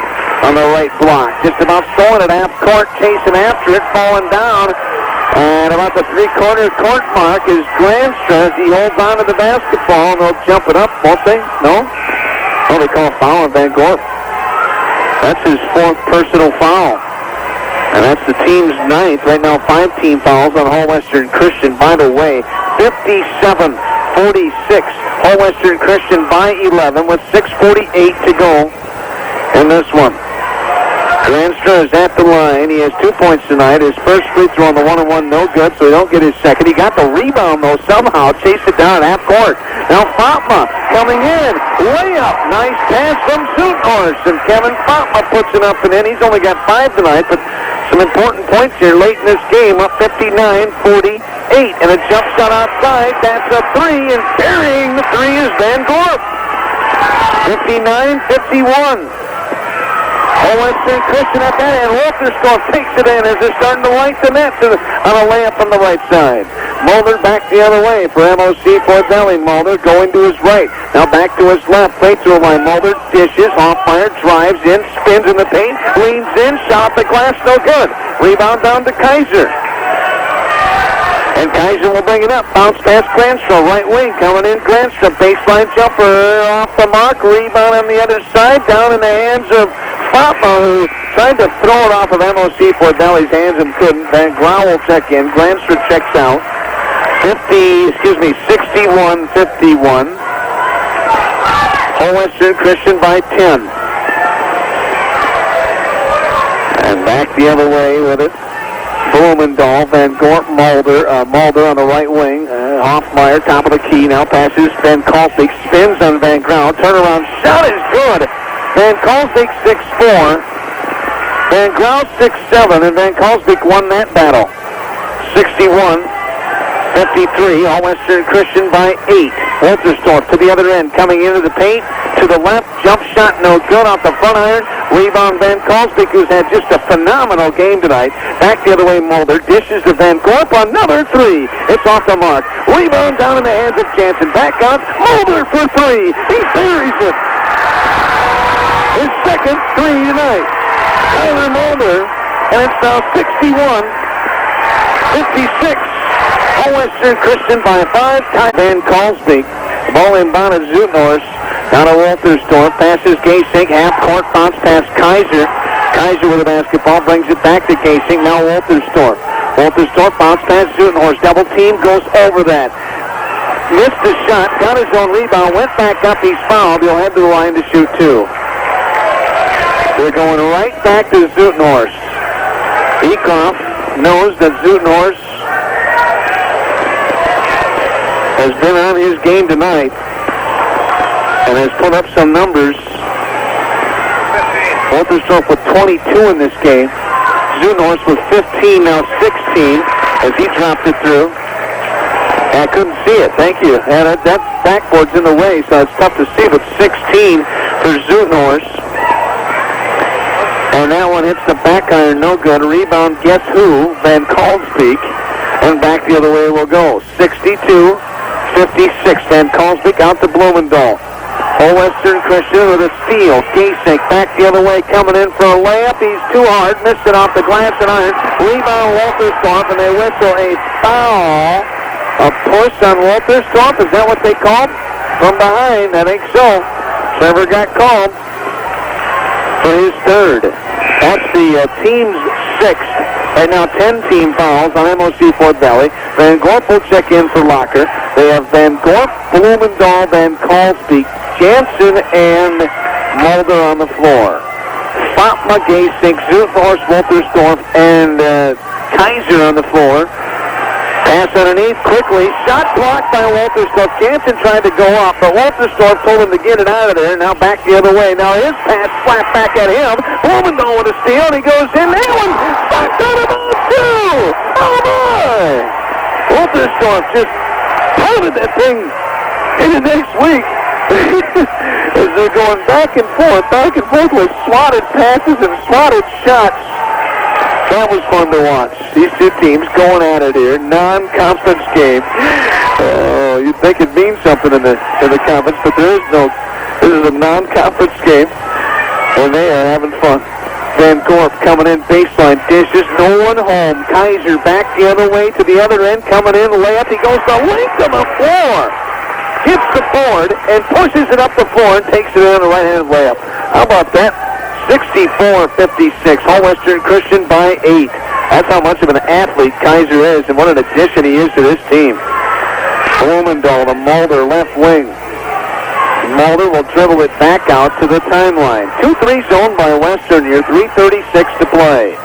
on the right block. Just about stolen at half court, chasing after it, falling down. And about the three-quarter court mark is Granstra as he holds on to the basketball, and they'll jump it up, won't they? No? Oh, they call a foul on Van Gorp. That's his 4th personal foul. And that's the team's 9th. Right now, 5 team fouls on Whole Western Christian. By the way, 57-46. Whole Western Christian by 11 with 6:48 to go in this one. Granstra is at the line. He has 2 points tonight. His first free throw on the 1-on-1, no good, so he don't get his second. He got the rebound, though, somehow. Chased it down at half court. Now Fatma coming in. Way up. Nice pass from Zutenhorst. And Kevin Fatma puts it up and in. He's only got 5 tonight, but some important points here late in this game. Up 59-48. And a jump shot outside. That's a 3. And carrying the 3 is Van Gorp. 59-51. Whole Western Christian at that end. Wolterstorff takes it in as they're starting to light the net on a layup on the right side. Mulder back the other way for MOC Fort Valley. Mulder going to his right. Now back to his left. Play through line. Mulder dishes. Hoffmeyer drives in. Spins in the paint. Leans in. Shot the glass. No good. Rebound down to Kaiser. And Kaiser will bring it up. Bounce past Granstra. Right wing coming in. Granstra. Baseline jumper off the mark. Rebound on the other side. Down in the hands of Fatma, who tried to throw it off of MOC Fort Valley's hands and couldn't. Van Grau will check in. Granstra checks out. 61-51. Whole Western Christian by 10. And back the other way with it. Blumendahl, Van Gorp, Mulder on the right wing. Hoffmeyer, top of the key, now passes Van Kalsbeek, spins on Van Grau. Turnaround shot is good. Van Kalsbeek 6'4". Van Grau 6'7", and Van Kalsbeek won that battle. 61-53, All Western Christian by 8. Wolterstorff to the other end, coming into the paint. To the left, jump shot no good off the front iron. Rebound Van Kalsbeek, who's had just a phenomenal game tonight. Back the other way, Mulder dishes to Van Gorp. Another 3. It's off the mark. Rebound down in the hands of Jansen. Back out, Mulder for 3. He buries it. His second 3 tonight. Tyler Mulder, and it's now 61-56. All Western Christian by 5. Van Kalsbeek. Ball inbounded Zutenhorst. Down to Wolterstorff. Passes Gasink. Half court bounce past Kaiser. Kaiser with the basketball. Brings it back to Gasink. Now Wolterstorff. Wolterstorff bounce past Zutenhorst. Double team goes over that. Missed the shot. Got his own rebound. Went back up. He's fouled. He'll head to the line to shoot 2. They're going right back to Zutenhorst. Ekoff knows that Zutenhorst has been on his game tonight and has put up some numbers. Wolterstorff with 22 in this game. Zutenhorst with 15, now 16, as he dropped it through. I couldn't see it, thank you. And that backboard's in the way, so it's tough to see, but 16 for Zutenhorst. And that one hits the back iron, no good. Rebound, guess who? Van Kalsbeek. And back the other way will go. 62-56. Van Kalsbeek out to Blumendahl. Whole Western Christian with a steal. Gasink back the other way, coming in for a layup. He's too hard, missed it off the glass and iron. Rebound Wolterstorff, and they whistle a foul. A push on Wolterstorff, is that what they called? From behind, I think so. Trevor got called for his 3rd. That's the team's 6th. Right now, 10 team fouls on MOC Fort Valley. Van Gorp will check in for Locker. They have Van Gorp, Blumendahl, Van Kalsbeek, Jansen, and Mulder on the floor. Fatma, Gasink, Zutenhorst, Wolterstorff, and Kaiser on the floor. Pass underneath quickly. Shot blocked by Walterstorff. Jansen tried to go up, but Walterstorff told him to get it out of there. Now back the other way. Now his pass flat back at him. Blumendahl with a steal, and he goes in. That one knocked out of bounds too. Oh my! Walterstorff just pounded that thing into next week. As they're going back and forth with swatted passes and swatted shots. That was fun to watch. These two teams going at it here. Non-conference game. Oh, you'd think it means something in the conference, but there is no. This is a non-conference game, and they are having fun. Van Gorp coming in, baseline dishes, no one home. Kaiser back the other way to the other end, coming in, layup. He goes the length of the floor. Hits the board and pushes it up the floor and takes it in on the right-handed layup. How about that? 64-56. All Western Christian by 8. That's how much of an athlete Kaiser is, and what an addition he is to this team. Blumendahl to Mulder, left wing. Mulder will dribble it back out to the timeline. 2-3 zone by Western here. 3:36 to play.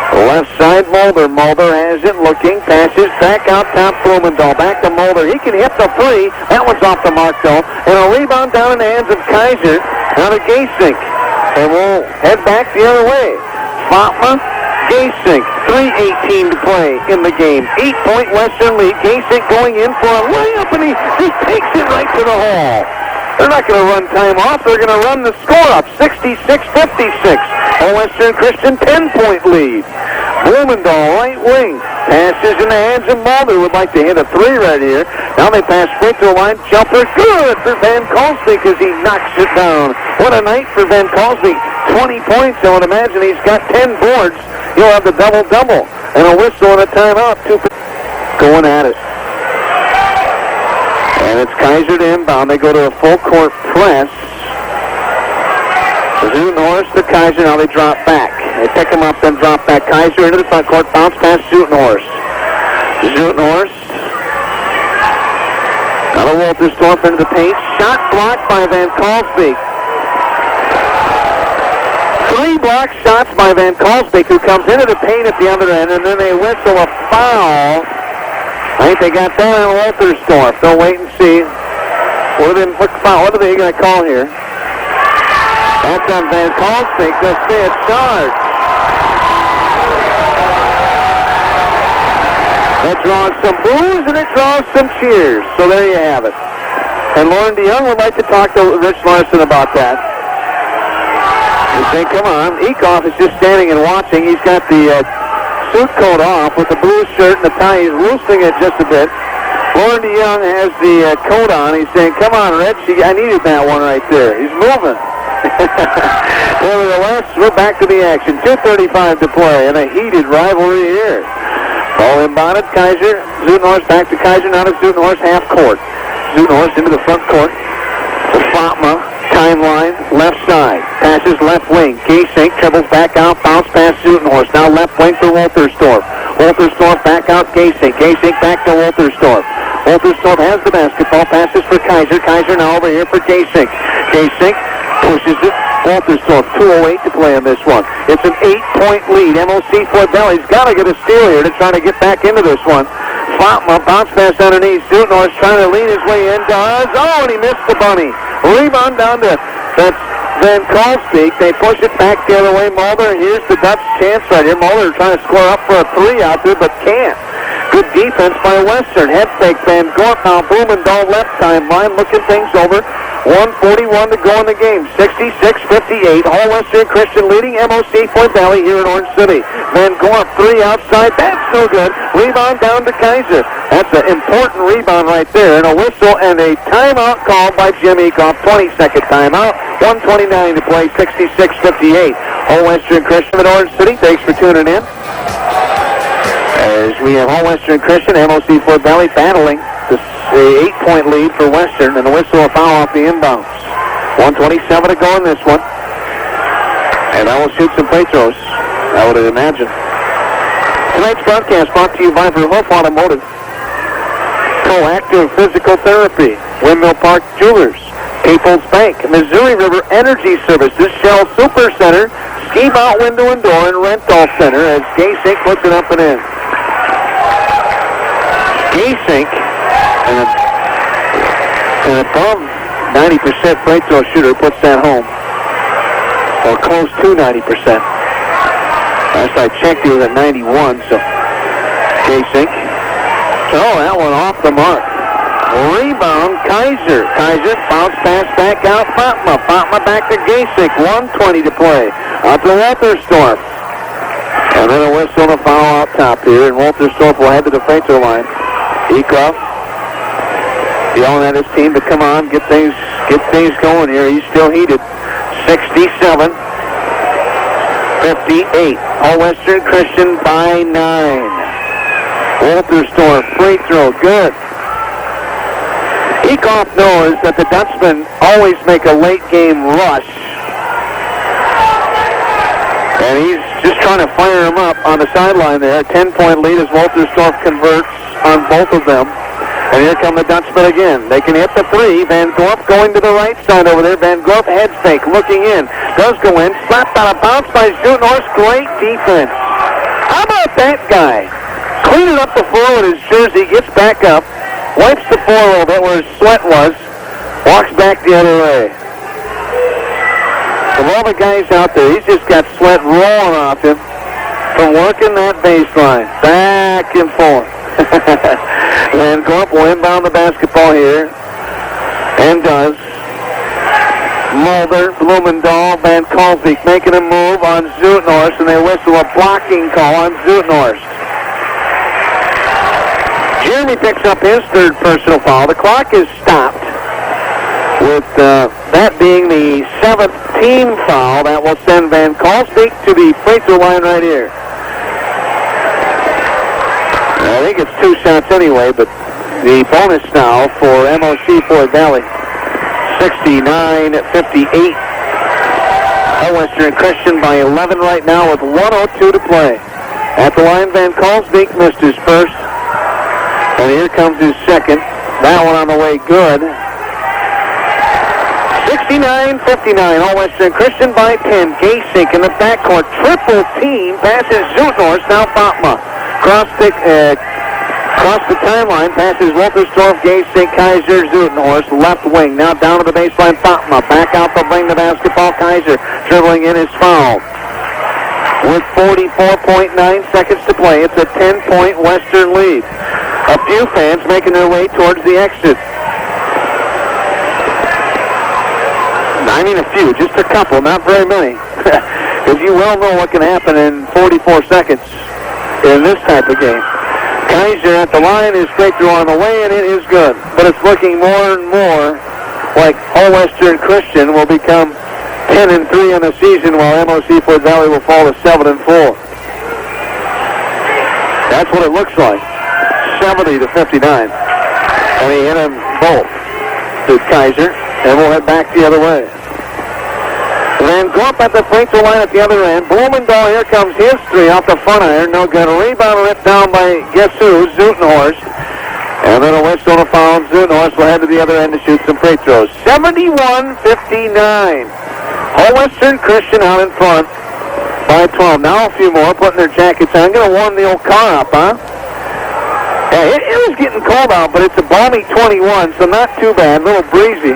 Left side, Mulder. Mulder has it looking. Passes back out top. Blumendahl back to Mulder. He can hit the three. That one's off the mark, though. And a rebound down in the hands of Kaiser. Now to Gasink. And we'll head back the other way. Fatma, Gasink. 3:18 to play in the game. 8-point Western lead. Gasink going in for a layup, and he takes it right to the hole. They're not going to run time off. They're going to run the score up. 66-56. All Western Christian 10-point lead. Blumendahl, right wing. Passes in the hands of Mulder. Would like to hit a three right here. Now they pass straight to the line. Jumper good for Van Kalsbeek as he knocks it down. What a night for Van Kalsbeek. 20 points. I would imagine he's got 10 boards. He'll have the double-double. And a whistle and a timeout. Going at it. And it's Kaiser to inbound. They go to a full-court press. Zutenhorst to Kaiser. Now they drop back. They pick him up, then drop back. Kaiser into the front court. Bounce past Zutenhorst. Zutenhorst. Now the Walterstorff into the paint. Shot blocked by Van Kalsbeek. 3 block shots by Van Kalsbeek, who comes into the paint at the other end, and then they whistle a foul. I think they got that on Walterstorff. They'll wait and see. What are they going to call here? That's on Van Kalsbeek. They'll say it's charged. That draws some boos and it draws some cheers. So there you have it. And Lauren DeYoung would like to talk to Rich Larson about that. He say, come on. Eekhoff is just standing and watching. He's got the suit coat off with the blue shirt and the tie. He's loosening it just a bit. Lauren DeYoung has the coat on. He's saying, come on, Rich. I needed that one right there. He's moving. Nevertheless, we're back to the action. 2:35 to play and a heated rivalry here. Ball inbounded. Kaiser. Zutenhorst back to Kaiser. Now to Zutenhorst half court. Zutenhorst into the front court. To Fatma. Timeline. Left side. Passes left wing. Gasink dribbles back out. Bounce past Zutenhorst. Now left wing for Walterstorff. Walterstorff back out. Gasink. Gasink back to Walterstorff. Walterstorff has the basketball. Passes for Kaiser. Kaiser now over here for Gasink. Gasink pushes it. Walterstorff, 2:08 to play on this one. It's an 8-point lead. MOC Floyd Valley's got to get a steal here to try to get back into this one. Fatma, bounce pass underneath. Zutenhorst trying to lead his way in. Does. Oh, and he missed the bunny. Rebound down to Van Kalsbeek. They push it back the other way. Mulder, here's the Dutch chance right here. Mulder trying to score up for a three out there, but can't. Good defense by Western. Head fake. Van Gorp now. Blumendahl left timeline. Looking things over. 1:41 to go in the game. 66-58. All Western Christian leading MOC Floyd Valley here in Orange City. Van Gorp, 3 outside. That's no good. Rebound down to Kaiser. That's an important rebound right there. And a whistle and a timeout called by Jim Eekhoff. 20-second timeout. 1:29 to play. 66-58. All Western Christian in Orange City. Thanks for tuning in. As we have All Western Christian, MOC Floyd Valley battling the 8-point lead for Western, and the whistle will foul off the inbounds. 1:27 to go in this one. And I will shoot some free throws, I would imagine. Tonight's broadcast brought to you by Verhoof Automotive, Proactive Physical Therapy, Windmill Park Jewelers, People's Bank, Missouri River Energy Services, Shell Super Center, Ski Mount Window and Door, and Rental Center as Gasink puts it up and in. Gaysink, an above 90% free throw shooter, puts that home. Or close to 90%. Last I checked, he was at 91, so Gaysink. So that one off the mark. Rebound, Kaiser. Kaiser bounce pass back out, Fatma. Fatma back to Gaysink. 1:20 to play. Out to Wolterstorff. And then a whistle and a foul out top here, and Wolterstorff will head to the free throw line. Eekhoff yelling at his team to come on, get things going here. He's still heated. 67-58. All Western Christian by 9. Wolterstorff free throw, good. Eekhoff knows that the Dutchmen always make a late game rush. And he's just trying to fire him up on the sideline there. 10-point lead as Wolterstorff converts on both of them. And here come the Dutchmen again. They can hit the three. Van Gorp going to the right side over there. Van Gorp head fake, looking in. Does go in. Slapped out of bounds by Zuidnorst. Great defense. How about that guy? Cleaning up the floor with his jersey. Gets back up. Wipes the floor a little bit where his sweat was. Walks back the other way. Of all the guys out there, he's just got sweat rolling off him from working that baseline. Back and forth. Van Gorp will inbound the basketball here. And does. Mulder, Blumendahl, Van Kalvik making a move on Zuidnorst, and they whistle a blocking call on Zuidnorst. Jeremy picks up his third personal foul. The clock is stopped with that being the 7th team foul. That will send Van Kalvik to the free throw line right here. I think it's 2 shots anyway, but the bonus now for MOC Ford Valley. 69-58. Western Christian by 11 right now with 1:02 to play. At the line, Van Kalvik missed his first. And here comes his second. That one on the way good. 69-59. All Western Christian by 10. Gaysink in the backcourt. Triple team. Passes Zuidnorst. Now Fatma. Cross the timeline. Passes Wolterstorff, Gaysink, Kaiser, Zuidnorst. Left wing. Now down to the baseline. Fatma. Back out to bring the basketball. Kaiser dribbling in his foul. With 44.9 seconds to play. It's a 10-point Western lead. A few fans making their way towards the exit. I mean a few, just a couple, not very many. Because you well know what can happen in 44 seconds in this type of game. Kaiser at the line, is straight through on the way, and it is good. But it's looking more and more like All Western Christian will become 10-3 in the season, while MOC Ford Valley will fall to 7-4. That's what it looks like. 70-59. And he hit them both to Kaiser, and we'll head back the other way. Van Gorp at the free throw line at the other end. Blumendahl, here comes his three off the front iron. No good. A rebound ripped down by guess who? Zuidnorst. And then a whistle and a foul. Zuidnorst will head to the other end to shoot some free throws. 71-59. All Western Christian out in front by 12. Now a few more putting their jackets on. Going to warm the old car up, huh? Yeah, it was getting cold out, but it's a balmy 21, so not too bad. A little breezy.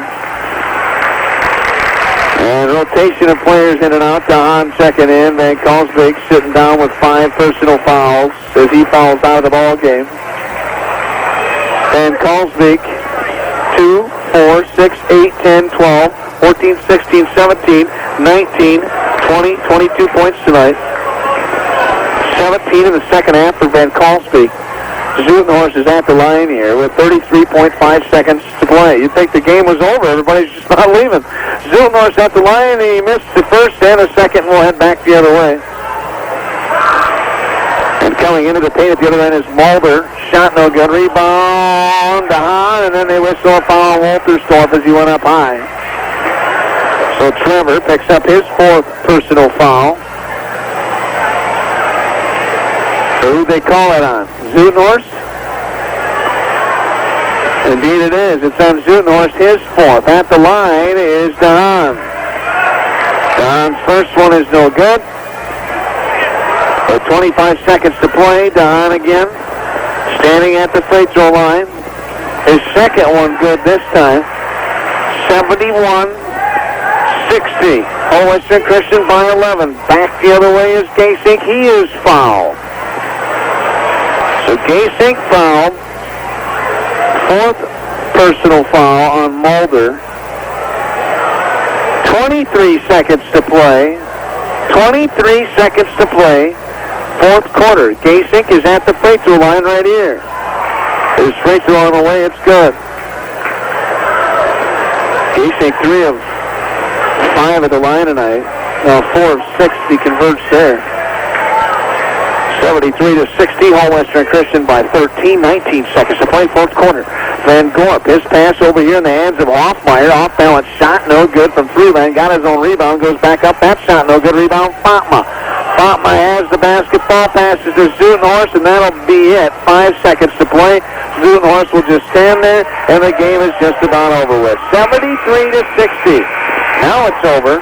And rotation of players in and out. Dahan checking in. Van Kalvik sitting down with 5 personal fouls as he fouls out of the ball game. Van Kalvik, 2, 4, 6, 8, 10, 12, 14, 16, 17, 19, 20, 22 points tonight. 17 in the second half for Van Kalvik. Zuidnorst is at the line here with 33.5 seconds to play. You'd think the game was over. Everybody's just not leaving. Zuidnorst at the line. He missed the first and the second. We'll head back the other way. And coming into the paint at the other end is Mulder. Shot no good. Rebound. Dahan. And then they whistle a foul on Wolterstorff as he went up high. So Trevor picks up his 4th personal foul. Who'd they call it on? Zuidnorst? Indeed it is. It's on Zuidnorst, his 4th. At the line is Dahan. Dahan's first one is no good. With 25 seconds to play, Dahan again. Standing at the free throw line. His second one good this time. 71-60. Oh, Western Christian by 11. Back the other way is Gaysink. He is fouled. So Gaysink fouled. Fourth personal foul on Mulder. 23 seconds to play. 23 seconds to play. Fourth quarter. Gaysink is at the free throw line right here. His free throw on the way. It's good. Gaysink 3 of 5 at the line tonight. 4 of 6 he converts there. 73-60. Hall Western Christian by 13. 19 seconds to play. Fourth quarter. Van Gorp. His pass over here in the hands of Hoffmeyer. Off balance shot. No good from Fruland. Got his own rebound. Goes back up. That shot. No good. Rebound. Fatma. Fatma has the basketball. Passes to Zutenhorst, and that'll be it. 5 seconds to play. Zutenhorst will just stand there, and the game is just about over with. 73-60. Now it's over.